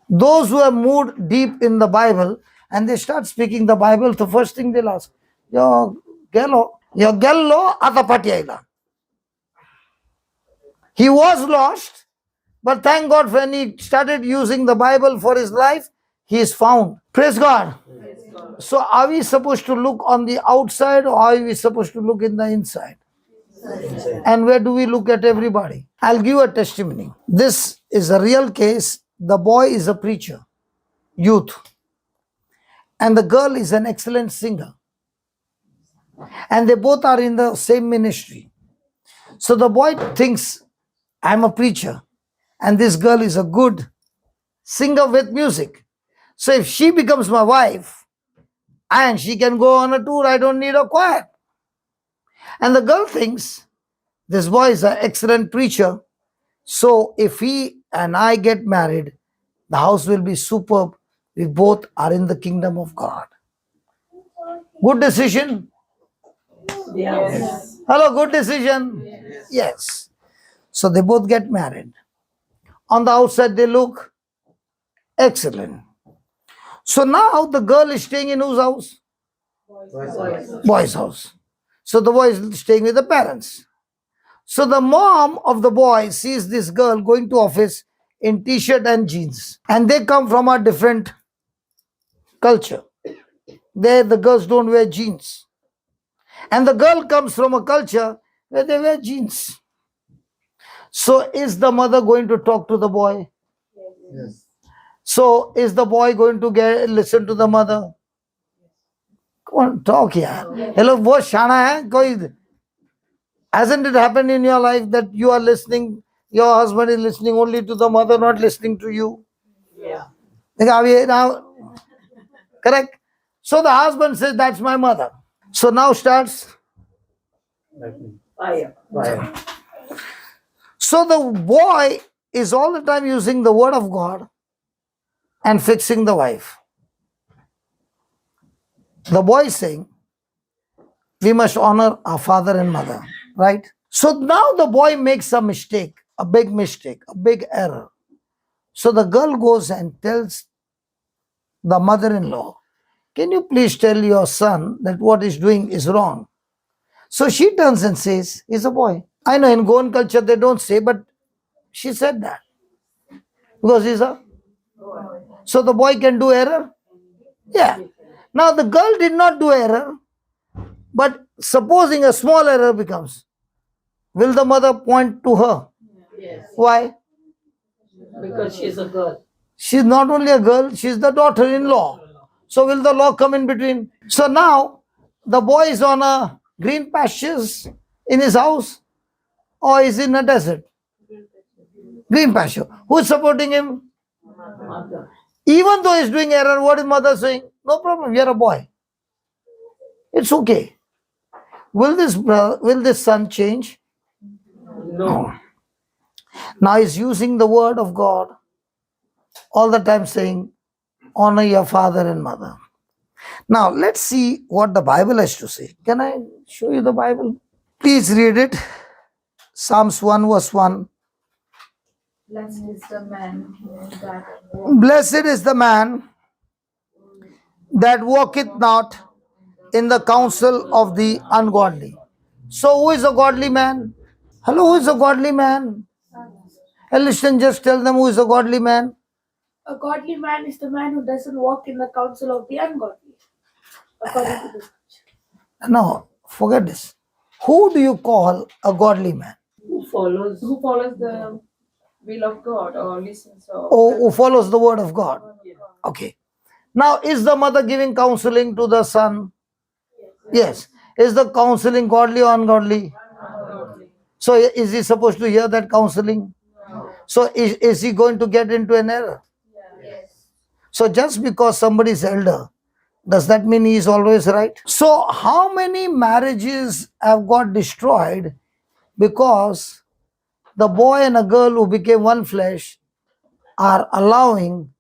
Those who have moved deep in the Bible and they start speaking the Bible, the first thing they'll ask, your gello atapatiaila. He was lost, but thank God when he started using the Bible for his life, he is found. Praise God. So are we supposed to look on the outside or are we supposed to look in the inside? And where do we look at everybody? I'll give a testimony. This is a real case. The boy is a preacher, youth, and the girl is an excellent singer. And they both are in the same ministry. So the boy thinks, I'm a preacher, and this girl is a good singer with music. So if she becomes my wife, and she can go on a tour, I don't need a choir. And the girl thinks, this boy is an excellent preacher. So if he and I get married, the house will be superb. We both are in the kingdom of God. Good decision? Yes. Hello, good decision? Yes. So they both get married. On the outside, they look excellent. So now the girl is staying in whose house? Boy's house. So the boy is staying with the parents. So the mom of the boy sees this girl going to office in t-shirt and jeans. And they come from a different culture. There the girls don't wear jeans. And the girl comes from a culture where they wear jeans. So is the mother going to talk to the boy? Yes. So is the boy going to listen to the mother? Come on, talk here. Hello, wo shana hai? Koi, hasn't it happened in your life that you are listening, your husband is listening only to the mother, not listening to you? Yeah. Now, Correct? So the husband says, that's my mother. So now starts. Fire. So the boy is all the time using the word of God and fixing the wife. The boy is saying, we must honor our father and mother, right? So now the boy makes a mistake, a big error. So the girl goes and tells the mother-in-law, can you please tell your son that what he's doing is wrong? So she turns and says, he's a boy. I know in Goan culture they don't say, but she said that. Because he's a... So the boy can do error? Yeah. Now the girl did not do error, but supposing a small error becomes, will the mother point to her? Yes. Why? Because she's a girl. She's not only a girl, she's the daughter-in-law. So will the law come in between? So now the boy is on a green pastures in his house or is in a desert? Green pasture. Who is supporting him? Mother. Even though he's doing error, what is mother saying? No problem, you're a boy. It's okay. Will this son change? No. Now he's using the word of God all the time saying, honor your father and mother. Now let's see what the Bible has to say. Can I show you the Bible? Please read it. Psalms 1 verse 1. Blessed is the man that Blessed is the man that walketh not in the counsel of the ungodly. So who is a godly man? Hello, who is a godly man? Hey, listen, just tell them who is a godly man. A godly man is the man who doesn't walk in the counsel of the ungodly, according to the scripture. No, forget this. Who do you call a godly man? Who follows? who follows the will of God or listens or Or who follows the word of God? Okay. Now, is the mother giving counseling to the son? Yes. Is the counseling godly or ungodly? So is he supposed to hear that counseling? So is he going to get into an error? So just because somebody is elder, does that mean he is always right? So how many marriages have got destroyed because the boy and a girl who became one flesh are allowing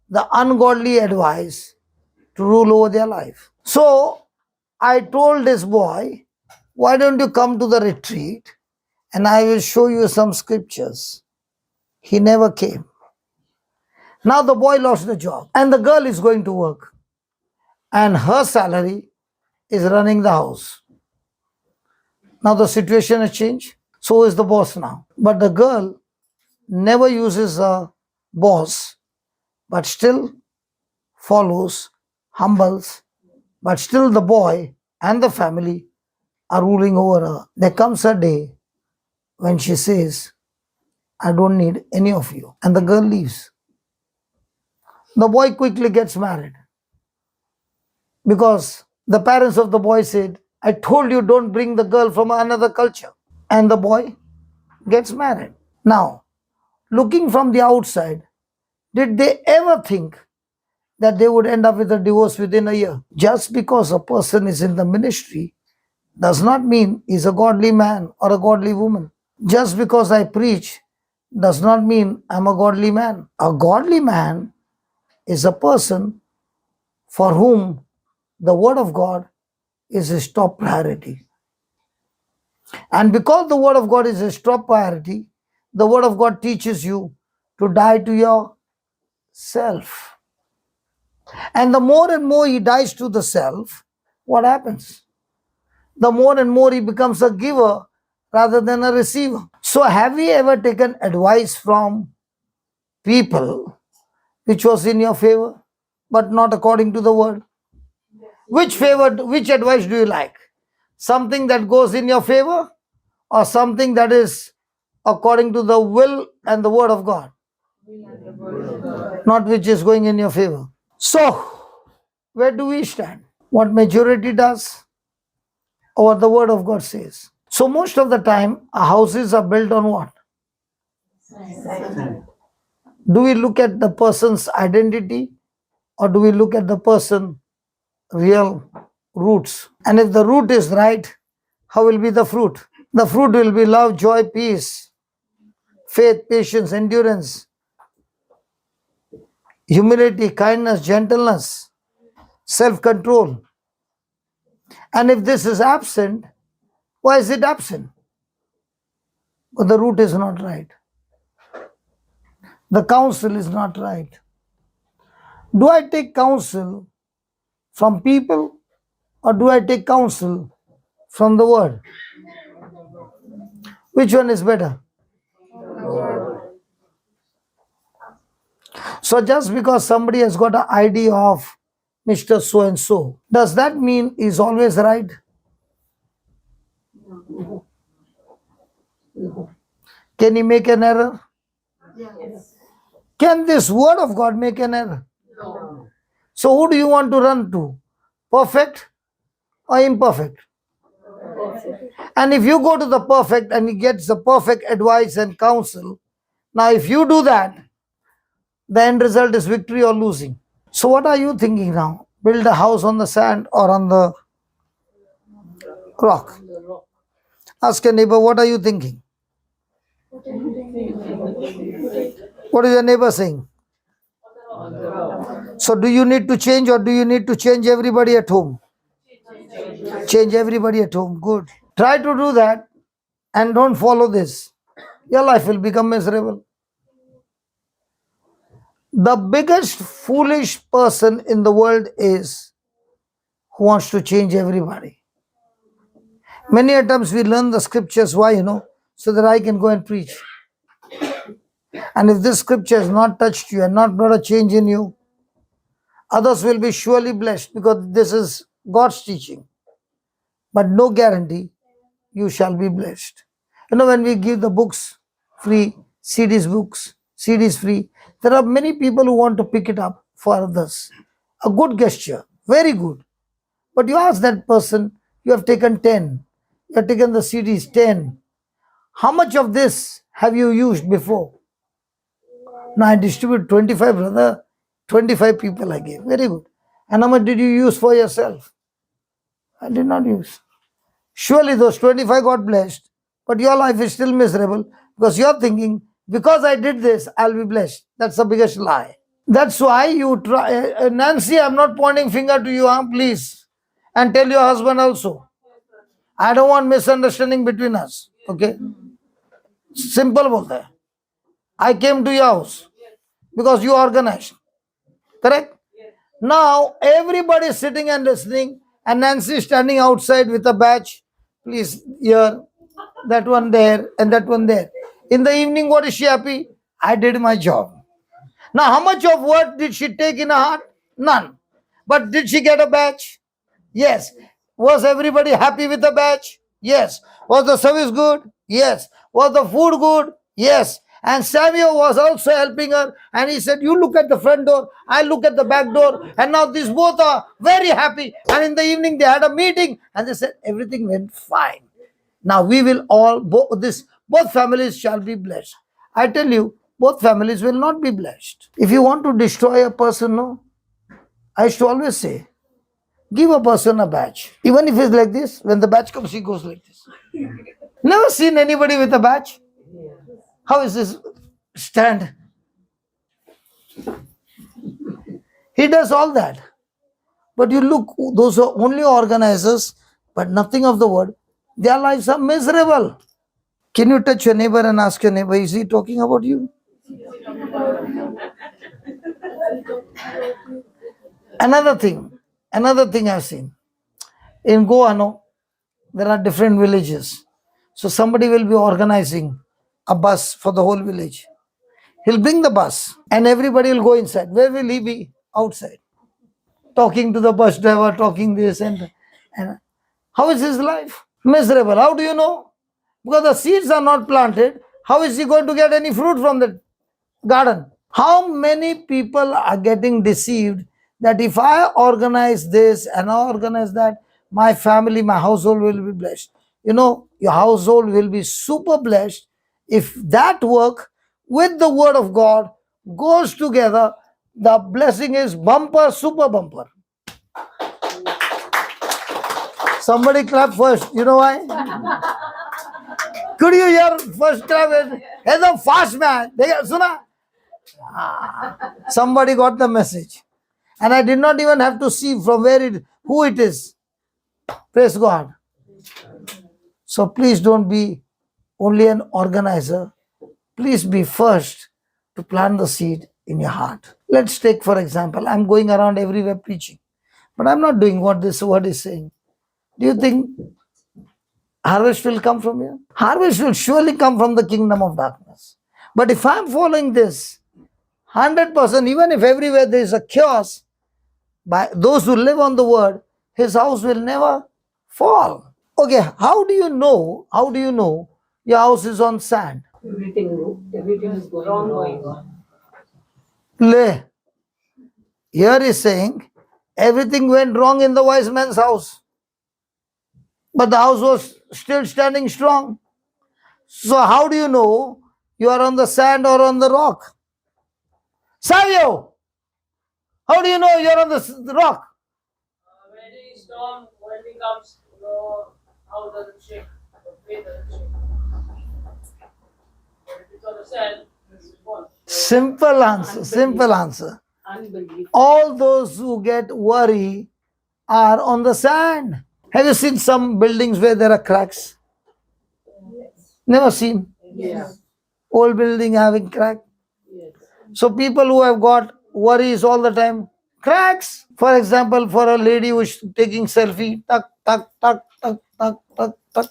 the ungodly advice to rule over their life? So I told this boy, why don't you come to the retreat and I will show you some scriptures. He never came. Now the boy lost the job and the girl is going to work and her salary is running the house. Now the situation has changed. So is the boss now. But the girl never uses a boss, but still follows, humbles, but still the boy and the family are ruling over her. There comes a day when she says, I don't need any of you. And the girl leaves. The boy quickly gets married because the parents of the boy said, I told you don't bring the girl from another culture. And the boy gets married. Now, looking from the outside, did they ever think that they would end up with a divorce within a year? Just because a person is in the ministry does not mean he's a godly man or a godly woman. Just because I preach does not mean I'm a godly man. A godly man is a person for whom the word of God is his top priority. And because the word of God is his top priority, the word of God teaches you to die to yourself. And the more and more he dies to the self, what happens? The more and more he becomes a giver rather than a receiver. So have you ever taken advice from people which was in your favor, but not according to the word? Which advice do you like? Something that goes in your favor or something that is according to the will and the word of God? Not which is going in your favor. So, where do we stand? What majority does or the word of God says? So most of the time, our houses are built on what? Do we look at the person's identity or do we look at the person, real roots? And if the root is right, how will be the fruit? The fruit will be love, joy, peace, faith, patience, endurance, humility, kindness, gentleness, self-control. And if this is absent, why is it absent? But the root is not right. The counsel is not right. Do I take counsel from people or do I take counsel from the word? Which one is better? So just because somebody has got an idea of Mr. So and so, does that mean he's always right? Can he make an error? Yes. Can this word of God make an error? No. So who do you want to run to? Perfect or imperfect? And if you go to the perfect and he gets the perfect advice and counsel, now if you do that, the end result is victory or losing. So what are you thinking now? Build a house on the sand or on the rock? Ask your neighbor, what are you thinking? What is your neighbor saying? So do you need to change or do you need to change everybody at home? Change everybody at home. Good. Try to do that and don't follow this. Your life will become miserable. The biggest foolish person in the world is who wants to change everybody. Many a times we learn the scriptures, why, so that I can go and preach. And if this scripture has not touched you and not brought a change in you, others will be surely blessed because this is God's teaching. But no guarantee you shall be blessed. When we give the books free, CDs free, there are many people who want to pick it up for others. A good gesture, very good. But you ask that person, you have taken 10, you have taken the CDs 10. How much of this have you used before? Now I distribute 25, brother. 25 people I gave. Very good. And how much did you use for yourself? I did not use. Surely those 25 got blessed, but your life is still miserable because you're thinking, because I did this, I'll be blessed. That's the biggest lie. That's why you try. Nancy, I'm not pointing finger to you, please. And tell your husband also. I don't want misunderstanding between us. Okay? Simple bolte hai. I came to your house because you organized. Correct? Now everybody is sitting and listening, and Nancy is standing outside with a badge. Please, here, that one there, and that one there. In the evening, what is she happy? I did my job. Now, how much of what did she take in her heart? None. But did she get a badge? Yes. Was everybody happy with the badge? Yes. Was the service good? Yes. Was the food good? Yes. And Samuel was also helping her, and he said, you look at the front door, I look at the back door, and now these both are very happy. And in the evening they had a meeting and they said everything went fine. Now we will all, both families shall be blessed. I tell you, both families will not be blessed. If you want to destroy a person, no, I used to always say, give a person a badge. Even if it's like this, when the badge comes, he goes like this. Never seen anybody with a badge. How is this stand? He does all that. But you look, those are only organizers, but nothing of the word. Their lives are miserable. Can you touch your neighbor and ask your neighbor, is he talking about you? Another thing I've seen. In Goa, no, there are different villages. So somebody will be organizing a bus for the whole village. He'll bring the bus and everybody will go inside. Where will he be? Outside. Talking to the bus driver, talking this and how is his life? Miserable. How do you know? Because the seeds are not planted. How is he going to get any fruit from the garden? How many people are getting deceived that if I organize this and I organize that, my family, my household will be blessed. Your household will be super blessed if that work with the word of God goes together. the blessing is bumper, super bumper. Somebody clap first. You know why? Could you hear first clap? He's a fast man. Suna? Somebody got the message. And I did not even have to see from who it is. Praise God. So please don't be only an organizer. Please be first to plant the seed in your heart. Let's take, for example, I'm going around everywhere preaching, but I'm not doing what this word is saying. Do you think harvest will come from here? Harvest will surely come from the kingdom of darkness. But if I'm following this 100%, even if everywhere there is a chaos, by those who live on the word, his house will never fall. Okay, how do you know your house is on sand? Everything is going on. Here is saying everything went wrong in the wise man's house, but the house was still standing strong. So how do you know you are on the sand or on the rock? Savio, how do you know you are on the rock? When the storm, when it comes, how does it shake? The faith doesn't shake. But if it's on the sand, it's fall. Simple answer. Unbelief. All those who get worry are on the sand. Have you seen some buildings where there are cracks? Never seen. Yeah. Old building having crack. Yes. So people who have got worries all the time, cracks. For example, for a lady who is taking selfie, tuck, tuck, tuck, tuck, tuck, tuck, tuck.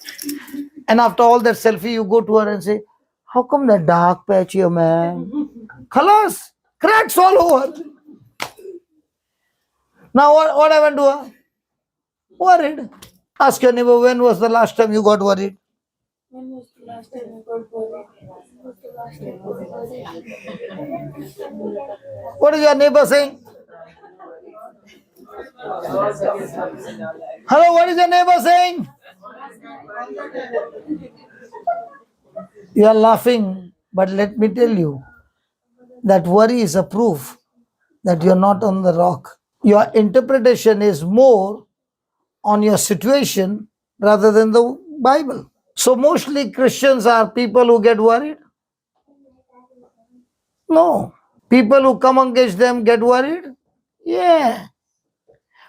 And after all that selfie, you go to her and say, how come that dark patch here, man? Khalas, cracks all over. Now what happened to her? Worried. Ask your neighbor, when was the last time you got worried? When was the last time you got worried? When was the last time you got worried? What is your neighbor saying? Hello, what is your neighbor saying? You are laughing, but let me tell you that worry is a proof that you are not on the rock. Your interpretation is more on your situation rather than the Bible. So mostly Christians are people who get worried? No. People who come against them get worried? Yeah.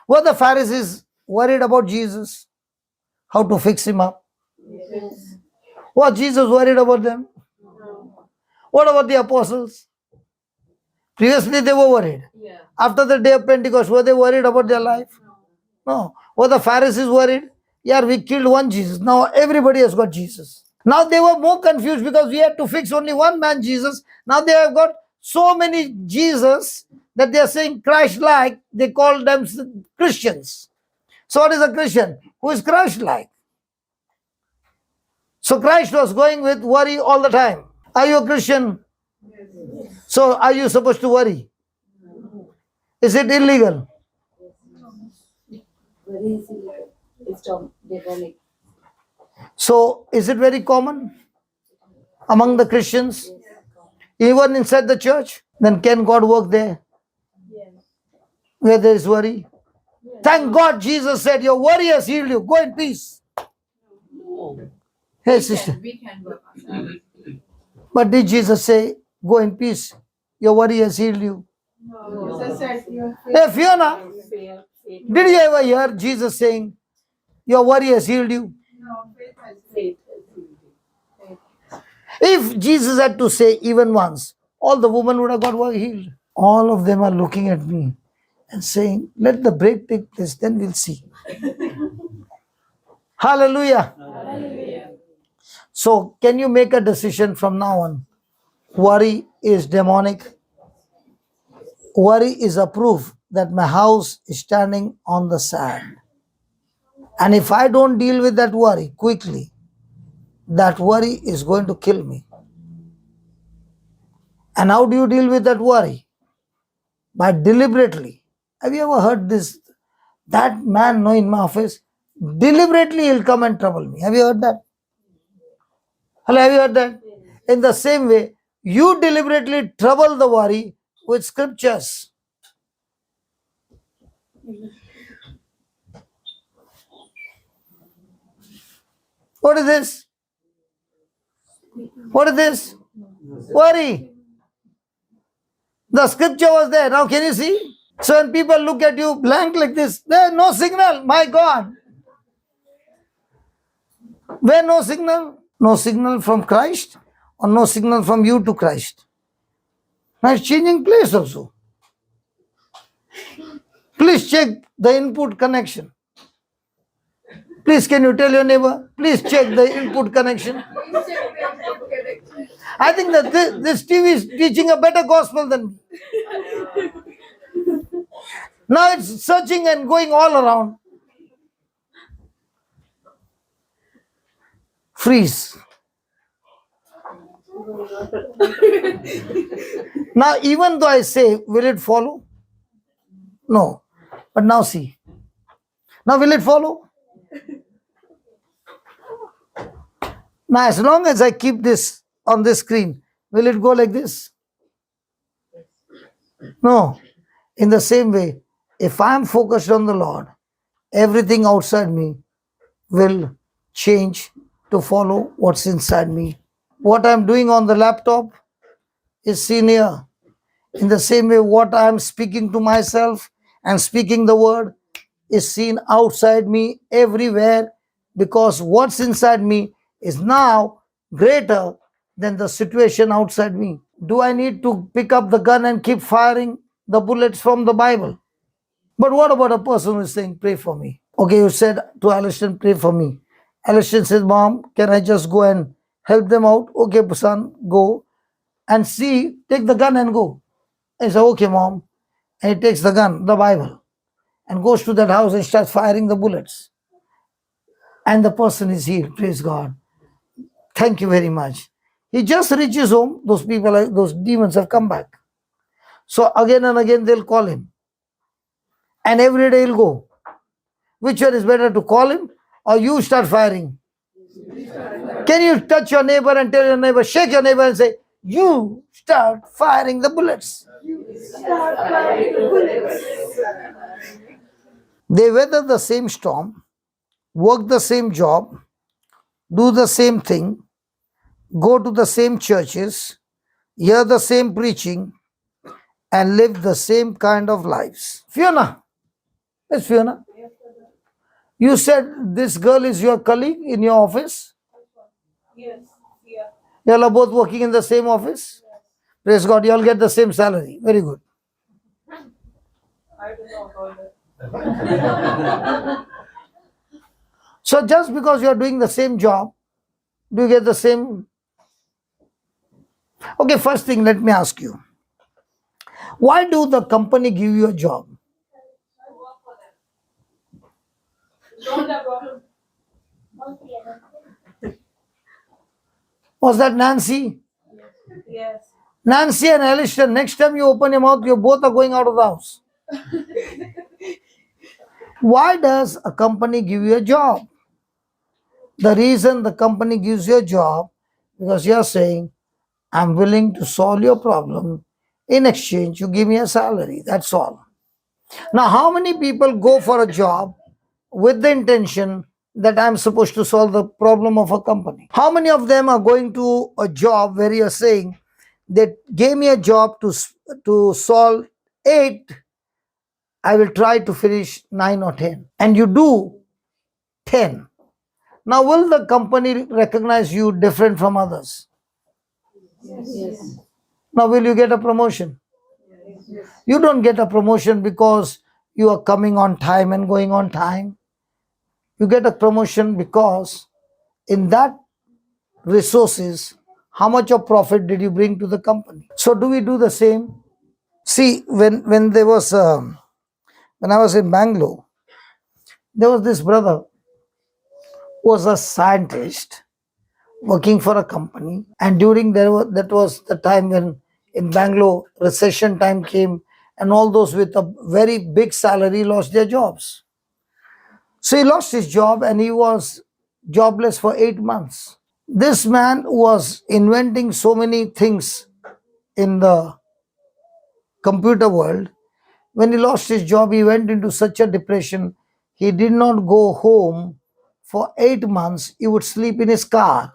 Were the Pharisees worried about Jesus? How to fix him up? Yes. Was Jesus worried about them? What about the apostles? Previously they were worried. Yeah. After the day of Pentecost, were they worried about their life? No. Were the Pharisees worried? Yeah, we killed one Jesus. Now everybody has got Jesus. Now they were more confused because we had to fix only one man, Jesus. Now they have got so many Jesus that they are saying Christ-like. They call them Christians. So what is a Christian? Who is Christ-like? So Christ was going with worry all the time. Are you a Christian? So are you supposed to worry? Is it illegal? Very easy. It's demonic. So is it very common among the Christians? Even inside the church? Then can God work there? Where there is worry? Thank God Jesus said, your worry has healed you. Go in peace. Hey sister. We can work on that. But did Jesus say, go in peace? Your worry has healed you. Jesus said, Hey Fiona, Fear. did you ever hear Jesus saying, your worry has healed you? Faith. If Jesus had to say even once, all the women would have got healed. All of them are looking at me and saying, let the break take place, then we'll see. Hallelujah. So can you make a decision from now on? Worry is demonic. Worry is a proof that my house is standing on the sand. And if I don't deal with that worry quickly, that worry is going to kill me. And how do you deal with that worry? By deliberately. Have you ever heard this? That man, no, in my office, deliberately he'll come and trouble me. Have you heard that? Hello, have you heard that? In the same way, you deliberately trouble the worry with scriptures. What is this? What is this? Worry. The scripture was there. Now can you see? So when people look at you blank like this, there is no signal. My God. Where no signal? No signal from Christ or no signal from you to Christ. Now it's changing place also. Please check the input connection. Please, can you tell your neighbor? Please check the input connection. I think that this TV is teaching a better gospel than me. Now it's searching and going all around. Freeze. Now, even though I say, will it follow? No. But now see. Now, will it follow? Now, as long as I keep this on this screen, will it go like this? No. In the same way, if I am focused on the Lord, everything outside me will change to follow what's inside me. What I'm doing on the laptop is seen here. In the same way, what I'm speaking to myself and speaking the word is seen outside me everywhere, because what's inside me is now greater than the situation outside me. Do I need to pick up the gun and keep firing the bullets from the Bible? But what about a person who is saying, pray for me? Okay, you said to Alison, pray for me. Alison says, Mom, can I just go and help them out? Okay, son, go. And see, take the gun and go. I say, okay, Mom. And he takes the gun, the Bible, and goes to that house and starts firing the bullets. And the person is healed. Praise God. Thank you very much. He just reaches home. Those people, those demons have come back. So again and again they'll call him. And every day he'll go. Which one is better, to call him or you start firing? Can you touch your neighbor and tell your neighbor, shake your neighbor and say, you start firing the bullets. They weather the same storm, work the same job, do the same thing, go to the same churches, hear the same preaching, and live the same kind of lives. Fiona, yes, Fiona. You said this girl is your colleague in your office? Yes, yeah. You all are both working in the same office? Praise God, you all get the same salary. Very good. I don't know about it. So just because you are doing the same job, do you get the same? Okay, first thing, let me ask you. Why do the company give you a job? I work for them. Don't have problem. Was that Nancy? Yes. Nancy and Alistair, next time you open your mouth, you both are going out of the house. Why does a company give you a job? The reason the company gives you a job, because you are saying, I'm willing to solve your problem. In exchange, you give me a salary. That's all. Now, how many people go for a job with the intention that I'm supposed to solve the problem of a company? How many of them are going to a job where you're saying, they gave me a job to solve 8, I will try to finish 9 or 10. And you do 10. Now, will the company recognize you different from others? Yes. Now, will you get a promotion? You don't get a promotion because you are coming on time and going on time. You get a promotion because in that resources, how much of profit did you bring to the company? So do we do the same? See, when I was in Bangalore, there was this brother who was a scientist working for a company, and during that was the time when in Bangalore recession time came, and all those with a very big salary lost their jobs. So he lost his job and he was jobless for 8 months. This man was inventing so many things in the computer world, When he lost his job, he went into such a depression. He did not go home for 8 months. He would sleep in his car,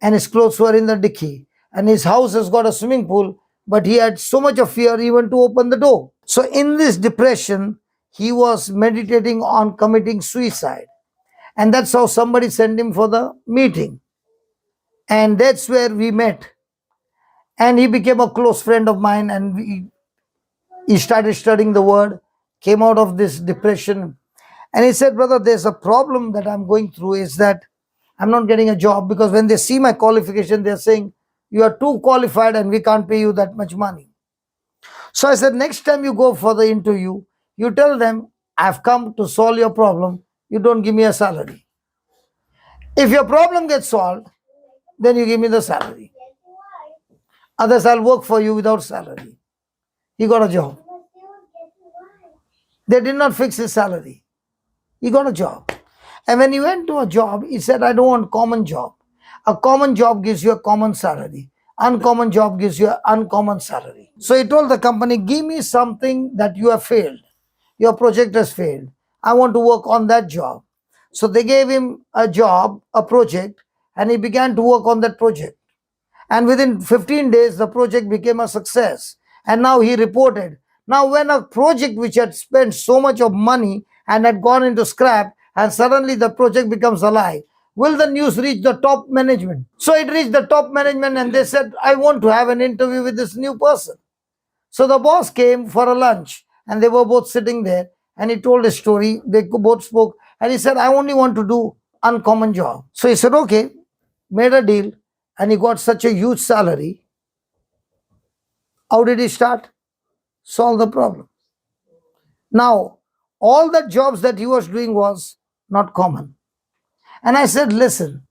and his clothes were in the dicky. And his house has got a swimming pool, but he had so much of fear even to open the door. So, in this depression, he was meditating on committing suicide. And that's how somebody sent him for the meeting. And that's where we met. And he became a close friend of mine, and he started studying the word, came out of this depression. And he said, brother, there's a problem that I'm going through is that I'm not getting a job, because when they see my qualification, they're saying, you are too qualified and we can't pay you that much money. So I said, next time you go for the interview, you tell them, I've come to solve your problem. You don't give me a salary. If your problem gets solved, then you give me the salary. Others, I'll work for you without salary. He got a job. They did not fix his salary. He got a job. And when he went to a job, he said, I don't want common job. A common job gives you a common salary. Uncommon job gives you an uncommon salary. So he told the company, give me something that you have failed. Your project has failed. I want to work on that job. So they gave him a job, a project, and he began to work on that project. And within 15 days, the project became a success. And now he reported. Now, when a project which had spent so much of money and had gone into scrap, and suddenly the project becomes alive, will the news reach the top management? So it reached the top management, and they said, I want to have an interview with this new person. So the boss came for a lunch, and they were both sitting there, and he told a story. They both spoke, and he said, I only want to do uncommon job. So he said, okay, made a deal, and he got such a huge salary. How did he start? Solve the problem. Now, all the jobs that he was doing was not common. And I said, listen,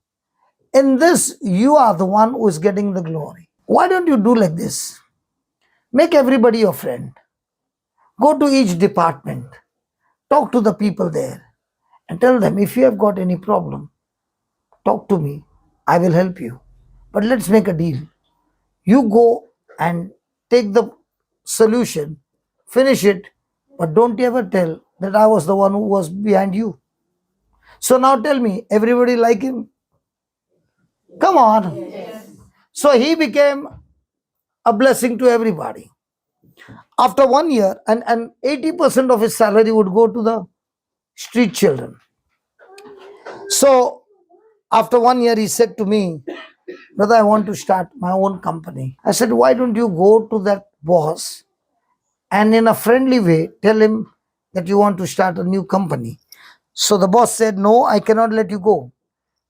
in this, you are the one who is getting the glory. Why don't you do like this? Make everybody your friend. Go to each department. Talk to the people there and tell them, if you have got any problem, talk to me. I will help you. But let's make a deal. You go and take the solution, finish it, but don't ever tell that I was the one who was behind you. So now tell me, everybody like him? Come on. Yes. So he became a blessing to everybody. After 1 year, and 80% of his salary would go to the street children. So after 1 year, he said to me, brother, I want to start my own company. I said, why don't you go to that boss and in a friendly way tell him that you want to start a new company? So the boss said, no, I cannot let you go.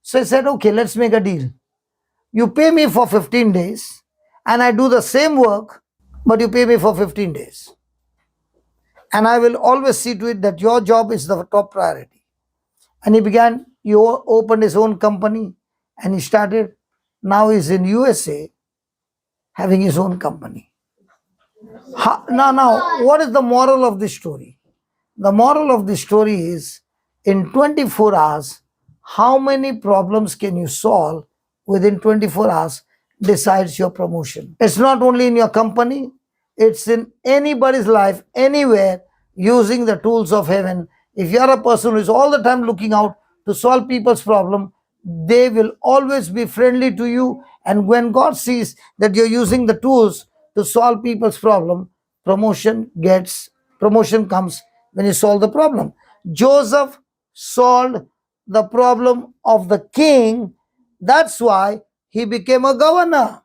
So I said, okay, let's make a deal. You pay me for 15 days and I do the same work, but you pay me for 15 days. And I will always see to it that your job is the top priority. And he opened his own company and he started. Now he's in USA having his own company. Now, what is the moral of this story? The moral of this story is, in 24 hours, how many problems can you solve within 24 hours decides your promotion. It's not only in your company, it's in anybody's life, anywhere, using the tools of heaven. If you are a person who is all the time looking out to solve people's problem, they will always be friendly to you. And when God sees that you're using the tools to solve people's problem, promotion comes when you solve the problem. Joseph solved the problem of the king. That's why he became a governor.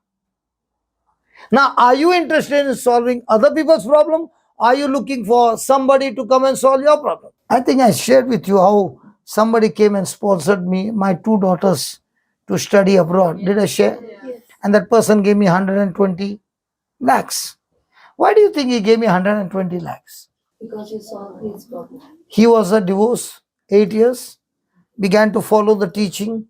Now, are you interested in solving other people's problem? Are you looking for somebody to come and solve your problem? I think I shared with you how somebody came and sponsored me, my 2 daughters, to study abroad. Did I share? Yes. And that person gave me 120 lakhs. Why do you think he gave me 120 lakhs? Because you solved his problem. He was a divorce, 8 years, began to follow the teaching.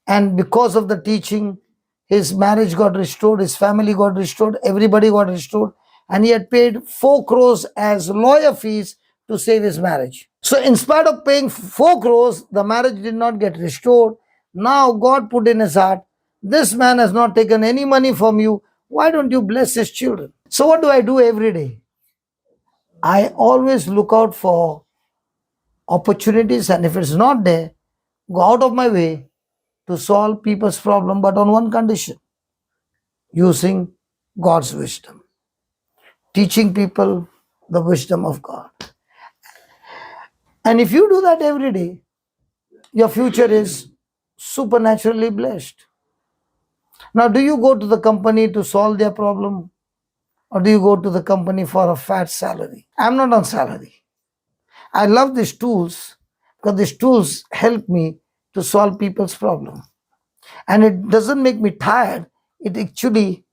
And because of the teaching, his marriage got restored, his family got restored, everybody got restored. And he had paid 4 crores as lawyer fees to save his marriage. So in spite of paying 4 crores, the marriage did not get restored. Now God put in his heart, this man has not taken any money from you. Why don't you bless his children? So what do I do every day? I always look out for opportunities, and if it's not there, go out of my way to solve people's problem, but on one condition: using God's wisdom, teaching people the wisdom of God. And if you do that every day, your future is supernaturally blessed. Now, do you go to the company to solve their problem, or do you go to the company for a fat salary? I'm not on salary. I love these tools because these tools help me to solve people's problem. And it doesn't make me tired. It actually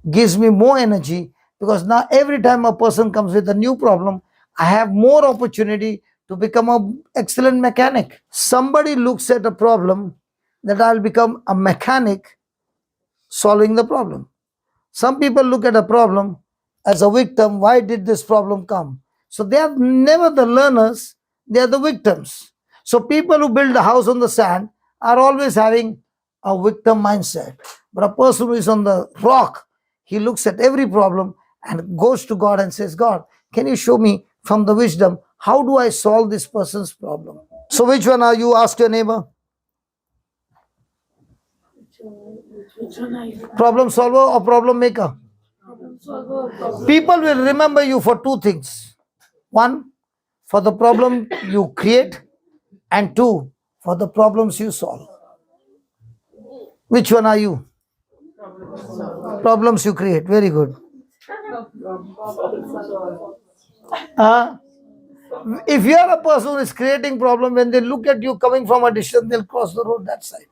gives me more energy, because now every time a person comes with a new problem, I have more opportunity to become an excellent mechanic. Somebody looks at a problem that I'll become a mechanic solving the problem. Some people look at a problem as a victim. Why did this problem come? So they are never the learners, they are the victims. So people who build a house on the sand are always having a victim mindset. But a person who is on the rock, he looks at every problem and goes to God and says, God, can you show me from the wisdom, how do I solve this person's problem? So which one are you? Ask your neighbor. Which one are you? Problem solver or problem maker? Problem solver or problem? People will remember you for two things. One, for the problem you create, and two, for the problems you solve. Which one are you? Problems you create. Very good. If you are a person who is creating problem, when they look at you coming from a distance, they'll cross the road that side.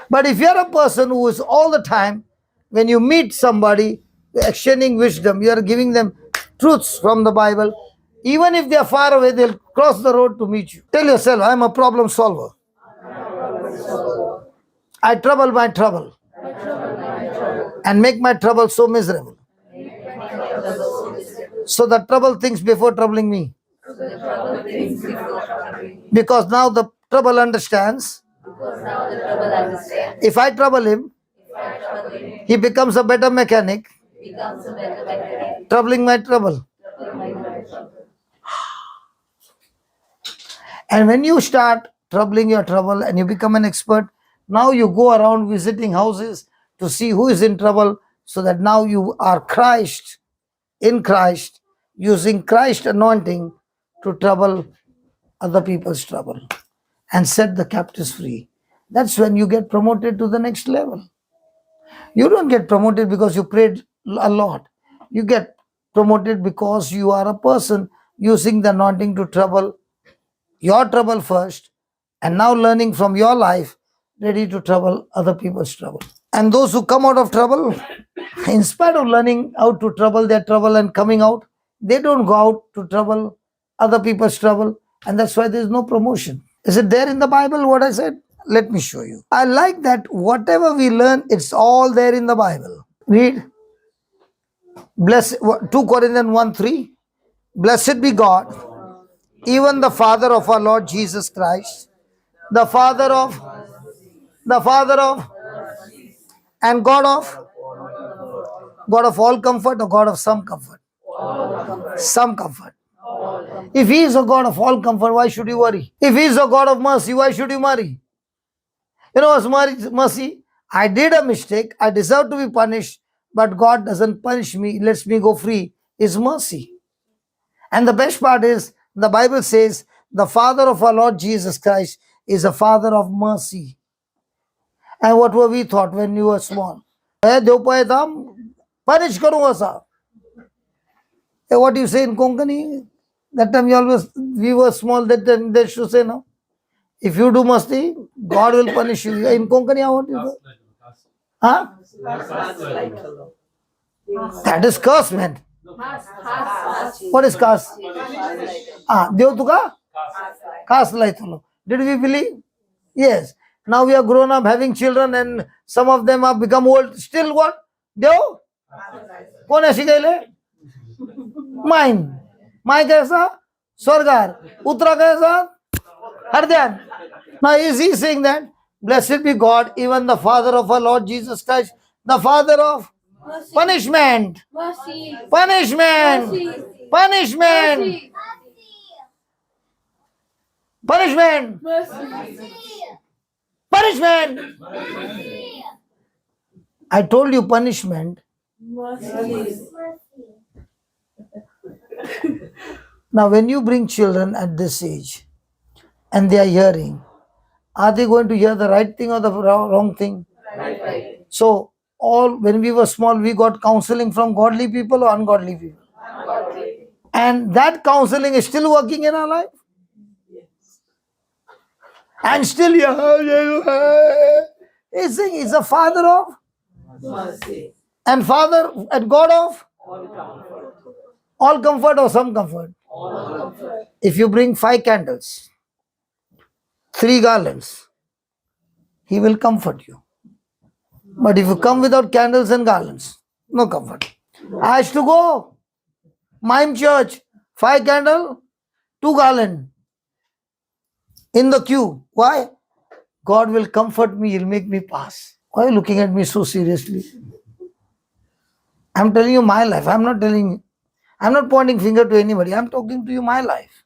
But if you are a person who is all the time, when you meet somebody, exchanging wisdom, you are giving them truths from the Bible. Even if they are far away, they'll cross the road to meet you. Tell yourself, I'm a problem solver. I trouble my trouble and make my trouble so miserable. So the trouble thinks before troubling me. Because now the trouble understands. If I trouble him, he becomes a better mechanic, troubling my trouble. And when you start troubling your trouble and you become an expert, now you go around visiting houses to see who is in trouble, so that now you are Christ, in Christ, using Christ anointing to trouble other people's trouble and set the captives free. That's when you get promoted to the next level. You don't get promoted because you prayed a lot. You get promoted because you are a person using the anointing to trouble your trouble first, and now learning from your life, ready to trouble other people's trouble. And those who come out of trouble, in spite of learning how to trouble their trouble and coming out, they don't go out to trouble other people's trouble, and that's why there is no promotion. Is it there in the Bible what I said? Let me show you. I like that whatever we learn, it's all there in the Bible. Read. Bless 2 Corinthians 1:3. Blessed be God, even the Father of our Lord Jesus Christ, the Father of, and God of all comfort, or God of some comfort? Some comfort. If He is a God of all comfort, why should you worry? If He is a God of mercy, why should you worry? You know what's mercy? I did a mistake, I deserve to be punished, but God doesn't punish me, lets me go free. Is mercy. And the best part is, the Bible says, the Father of our Lord Jesus Christ is a Father of mercy. And what were we taught when you were small? Punish karunga sa. What do you say in Konkani? That time we were small, that time they should say no. If you do masti, God will punish you. In Konkani, what do you say? Huh? That is curse, man. What is curse? Dev tuka? Curse laitalo. Did we believe? Yes. Now we are grown up, having children, and some of them have become old. Still what? Dev? Kone shikaile? Mine. Mine kaisa? Swargar. Uttara kaisa? Hardyan. Now is he saying that? Blessed be God, even the Father of our Lord Jesus Christ, the Father of Mercy. Punishment. Mercy. Punishment. Mercy. Punishment. Mercy. Punishment. Mercy. Punishment. I told you punishment. Mercy. Now, when you bring children at this age and they are hearing, are they going to hear the right thing or the wrong thing? Right. So, when we were small, we got counseling from godly people or ungodly people. And that counseling is still working in our life. And still, he's saying he's a father of Mercy. and father and God of All comfort. all comfort or some comfort. All comfort. If you bring 5 candles, 3 garlands, he will comfort you. But if you come without candles and garlands, no comfort. I has to go. Mime church, 5 candle, 2 garland in the queue. Why? God will comfort me, he'll make me pass. Why are you looking at me so seriously? I'm telling you my life. I'm not pointing finger to anybody. I'm talking to you my life.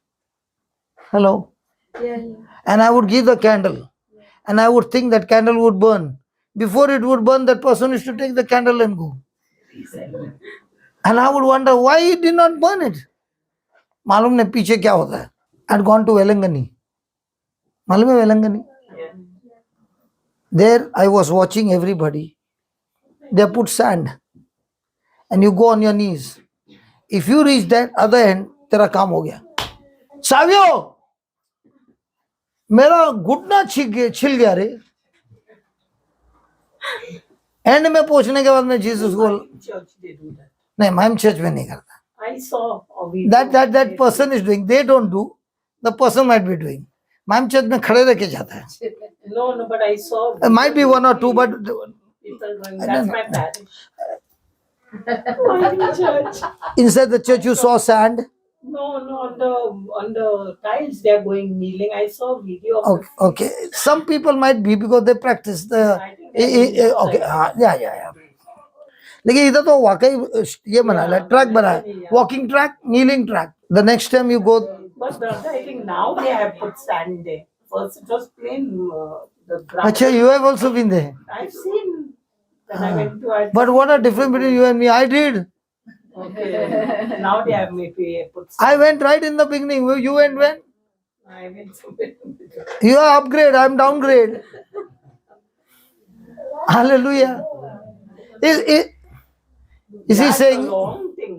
Hello? Yeah. And I would give the candle. And I would think that candle would burn. Before it would burn, that person used to take the candle and go. And I would wonder why he did not burn it. मालूम नहीं पीछे क्या होता है. I'd gone to Velangani. मालूम है Velangani? There I was watching everybody. They put sand. And you go on your knees. If you reach that other end, तेरा काम हो गया. सावियो, मेरा घुटना छिल गया रे. एंड में पहुंचने के बाद मैं जीसस को Church they do that. नहीं माइम चर्च में नहीं करता. I saw a video. That person is doing. They don't do. The person might be doing. Mime church में खड़े रह के जाता है. No, but I saw. It might be 1 or 2, but People going. I That's don't my know. parish. My church. inside the church you saw sand. No, on the tiles they are going kneeling. I saw video of. Okay. Some people might be because they practice the. I think they are Okay. Yeah. लेकिन इधर तो वाकई ये बना है track बना है walking track kneeling track the next time you go But brother, I think now they have put sand there. First it was plain the ground. अच्छा you have also been there I've seen. When I went to. but what a difference between you and me. I did. Okay. Now they have maybe put. I went right in the beginning. You went when? I went somewhere. You are upgrade, I'm downgrade. Hallelujah. Is he That's saying? a long thing.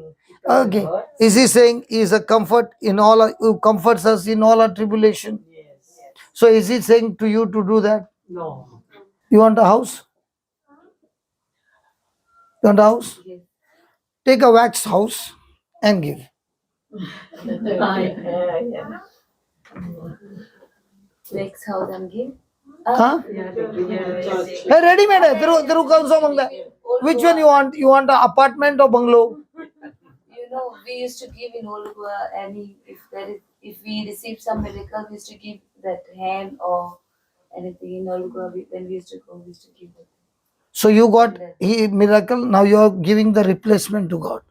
Okay. Is he saying he is a comfort in all who comforts us in all our tribulation? Yes. So is he saying to you to do that? No. You want a house? You want a house? Take a wax house and give. Yeah. Wax house and give. Huh? Yeah. Hey, ready made hai. Teru kaun sa mangta hai? Which one you want? You want an apartment or bungalow? You know, we used to give in Olugua any if we received some miracle, we used to give that hand or anything in Olugua. When we used to go, we used to give it. So you got miracle. Now you are giving the replacement to God.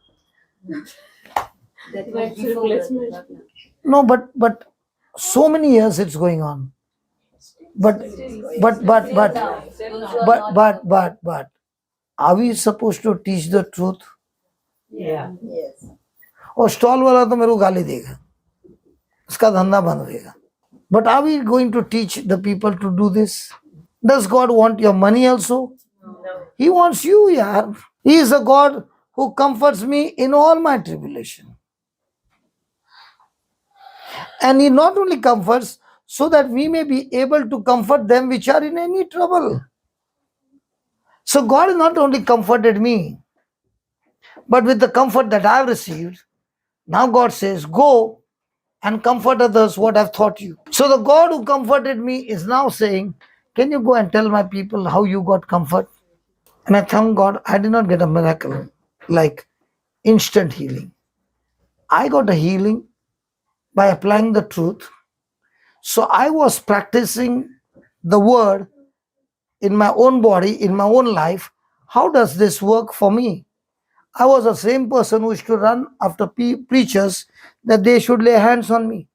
That was before that. No, but so many years it's going on. But are we supposed to teach the truth? Yeah. Yes. और stall वाला तो मेरे को गाली देगा, उसका धंधा बंद होगा. But are we going to teach the people to do this? Does God want your money also? No. He wants you, yaar. He is a God who comforts me in all my tribulation. And he not only comforts, so that we may be able to comfort them which are in any trouble. So God has not only comforted me, but with the comfort that I have received, now God says, go and comfort others what I've taught you. So the God who comforted me is now saying, can you go and tell my people how you got comfort? And I thank God, I did not get a miracle like instant healing. I got a healing by applying the truth. So I was practicing the word in my own body, in my own life, how does this work for me? I was the same person who used to run after preachers that they should lay hands on me.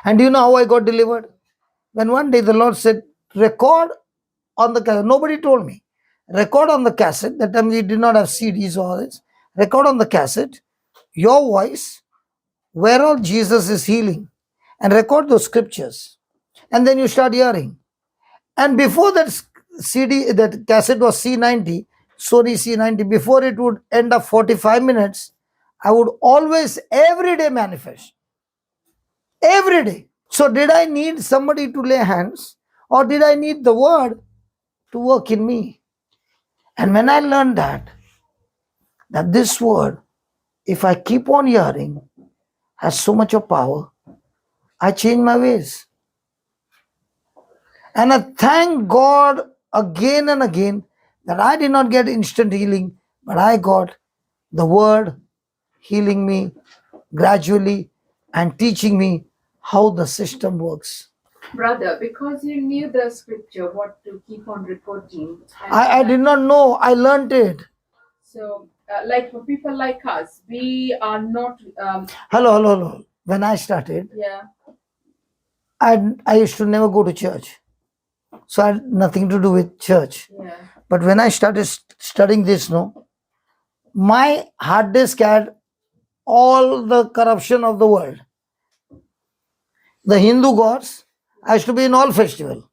And do you know how I got delivered? When one day the Lord said, record on the cassette. Nobody told me. Record on the cassette. That time we did not have CDs or this. Record on the cassette your voice where all Jesus is healing, and record those scriptures. And then you start hearing. And before that CD, that cassette was C90, Sony C90, before it would end up 45 minutes, I would always every day manifest. Every day. So did I need somebody to lay hands, or did I need the word to work in me? And when I learned that this word, if I keep on hearing, has so much of power, I changed my ways. And I thank God again and again that I did not get instant healing, but I got the word healing me gradually and teaching me how the system works. Brother, because you knew the scripture, what to keep on reporting. I did not know, I learned it. So, like for people like us, we are not. Hello. When I started, Yeah. I used to never go to church. So I had nothing to do with church. Yeah. But when I started studying this, my hard disk had all the corruption of the world. The Hindu gods, I used to be in all festival.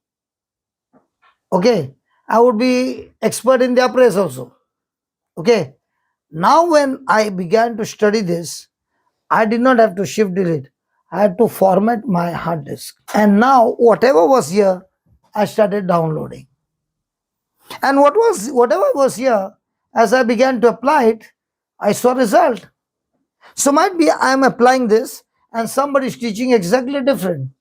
Okay. I would be expert in their praise also. Okay. Now when I began to study this, I did not have to shift delete. I had to format my hard disk. And now whatever was here, I started downloading. And whatever was here, as I began to apply it, I saw result. So might be I am applying this and somebody is teaching exactly different.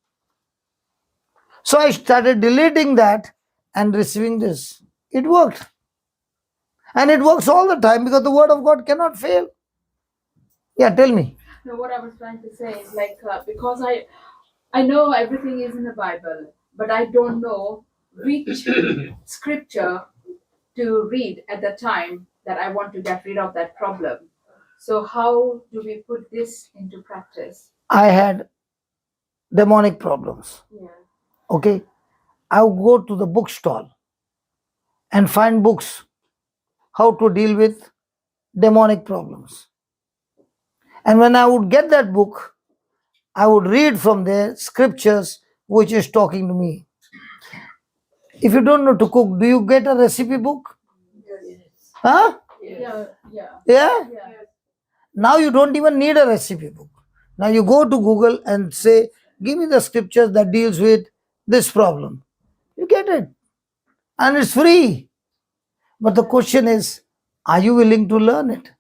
So I started deleting that and receiving this. It worked. And it works all the time because the word of God cannot fail. Yeah, tell me. No, what I was trying to say is like because I know everything is in the Bible, but I don't know which scripture to read at the time that I want to get rid of that problem. So how do we put this into practice? I had demonic problems. Yeah. Okay. I would go to the bookstall and find books how to deal with demonic problems. And when I would get that book, I would read from there scriptures which is talking to me. If you don't know to cook, do you get a recipe book? Huh? Yeah. Yeah? Now you don't even need a recipe book. Now you go to Google and say, give me the scriptures that deals with this problem. You get it. And it's free. But the question is, are you willing to learn it?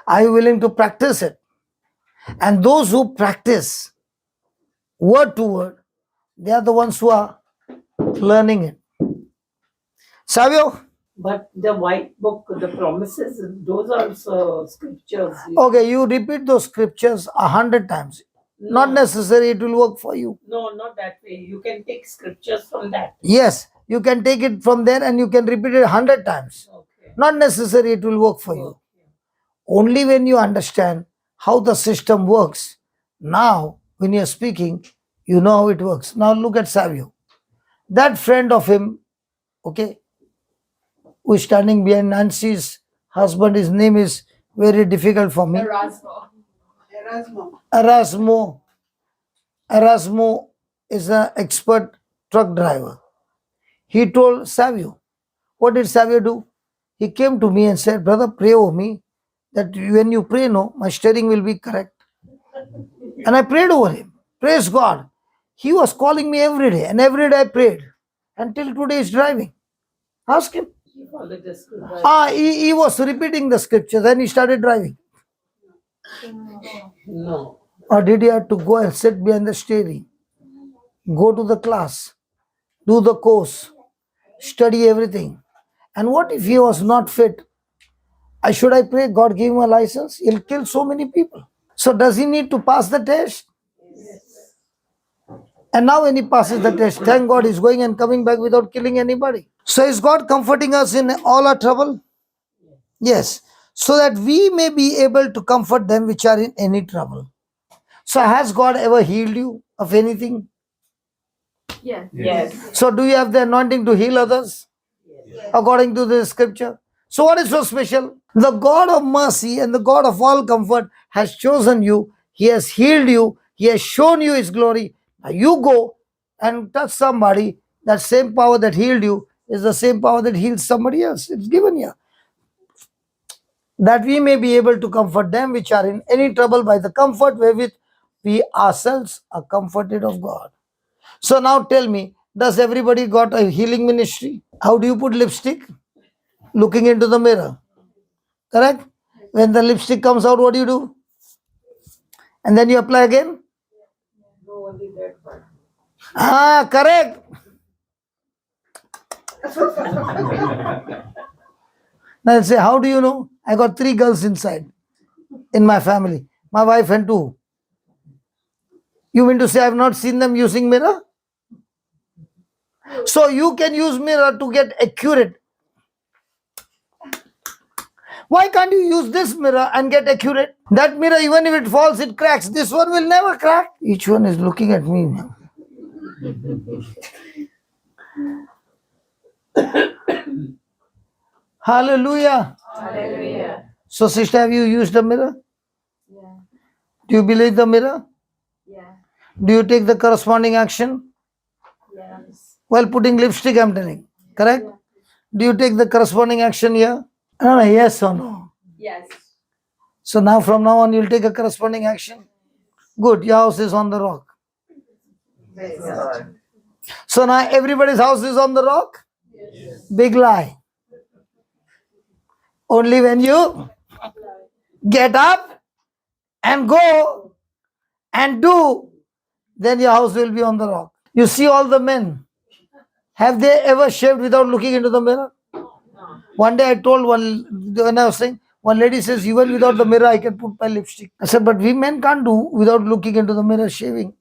Are you willing to practice it? And those who practice word to word, they are the ones who are learning it. Savio? But the white book, the promises, those are also scriptures. Okay, you repeat those scriptures 100 times. Not necessary it will work for you. No, not that way. You can take scriptures from that. Yes, you can take it from there and you can repeat it 100 times. Okay. Not necessary it will work for you. Only when you understand how the system works, now when you're speaking, you know how it works. Now look at Savio. That friend of him, okay, who is standing behind Nancy's husband, his name is very difficult for me. Erasmo is an expert truck driver. He told Savio, what did Savio do? He came to me and said, brother, pray over me that when you pray, my steering will be correct. And I prayed over him. Praise God. He was calling me every day, and every day I prayed until today he's driving. Ask him. He was repeating the scriptures and he started driving. No. Or did he have to go and sit behind the steering, go to the class, do the course, study everything? And what if he was not fit? Should I pray God give him a license? He'll kill so many people. So does he need to pass the test? Yes. And now when he passes the test, thank God he's going and coming back without killing anybody. So is God comforting us in all our trouble? Yes. So that we may be able to comfort them which are in any trouble. So has God ever healed you of anything? Yes. Yes. So do you have the anointing to heal others? According to the scripture. So what is so special? The God of mercy and the God of all comfort has chosen you. He has healed you. He has shown you his glory. Now you go and touch somebody. That same power that healed you is the same power that heals somebody else. It's given here. That we may be able to comfort them which are in any trouble by the comfort wherewith we ourselves are comforted of God. So now tell me, does everybody got a healing ministry? How do you put lipstick? Looking into the mirror. Correct? When the lipstick comes out, what do? And then you apply again? No, only that part. Ah, correct. Now say, how do you know? I got 3 girls inside in my family. My wife and 2. You mean to say I have not seen them using mirror? So you can use mirror to get accurate. Why can't you use this mirror and get accurate? That mirror, even if it falls, it cracks. This one will never crack. Each one is looking at me now. Hallelujah. Hallelujah. So sister, have you used the mirror? Yeah. Do you believe the mirror? Yeah. Do you take the corresponding action? Yes. While putting lipstick, I'm telling. Correct? Do you take the corresponding action here? No, yes or no? Yes. So now from now on, you'll take a corresponding action. Good, your house is on the rock. So now everybody's house is on the rock? Yes. Big lie. Only when you get up and go and do, then your house will be on the rock. You see all the men. Have they ever shaved without looking into the mirror? One day I told when I was saying, one lady says, even without the mirror, I can put my lipstick. I said, but we men can't do without looking into the mirror shaving.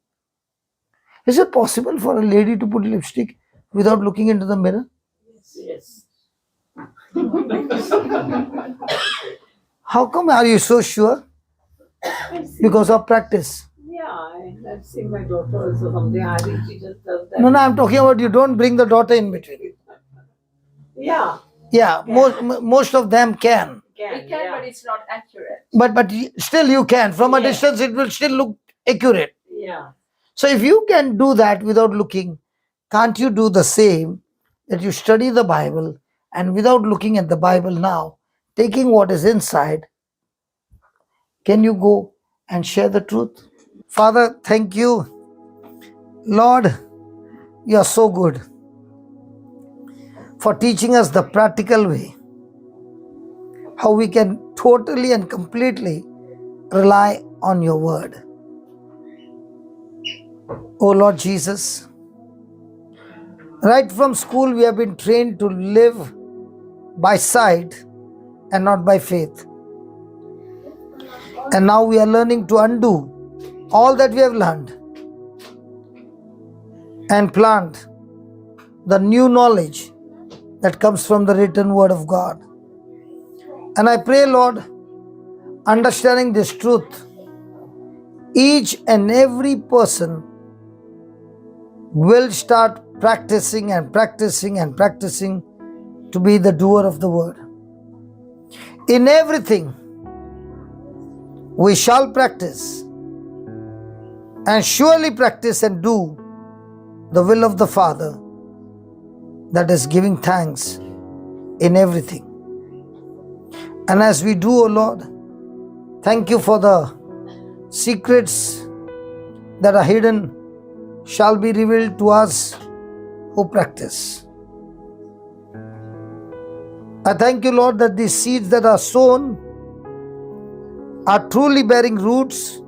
Is it possible for a lady to put lipstick without looking into the mirror? Yes. How come are you so sure? Because of practice. Yeah, I've seen my daughter also something. I think she just does that. No, I'm talking about you don't bring the daughter in between. Yeah. Yeah, most of them can. It can, but it's not accurate. But still you can. From a Yes. distance, it will still look accurate. Yeah. So if you can do that without looking, can't you do the same? That you study the Bible and without looking at the Bible now, taking what is inside, can you go and share the truth? Father, thank you. Lord, you are so good for teaching us the practical way, how we can totally and completely rely on your word. Oh Lord Jesus, right from school we have been trained to live by sight and not by faith. And now we are learning to undo all that we have learned and plant the new knowledge that comes from the written word of God. And I pray, Lord, understanding this truth, each and every person will start practicing and practicing and practicing to be the doer of the word. In everything, we shall practice and surely practice and do the will of the Father, that is giving thanks in everything. And as we do, O Lord, thank you for the secrets that are hidden shall be revealed to us who practice. I thank you, Lord, that these seeds that are sown are truly bearing roots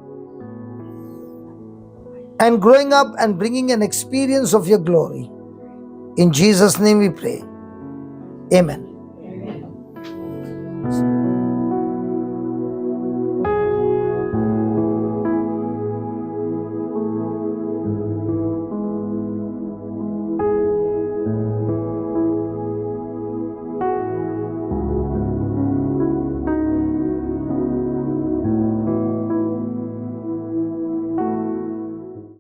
and growing up and bringing an experience of your glory. In Jesus' name we pray. Amen. Amen.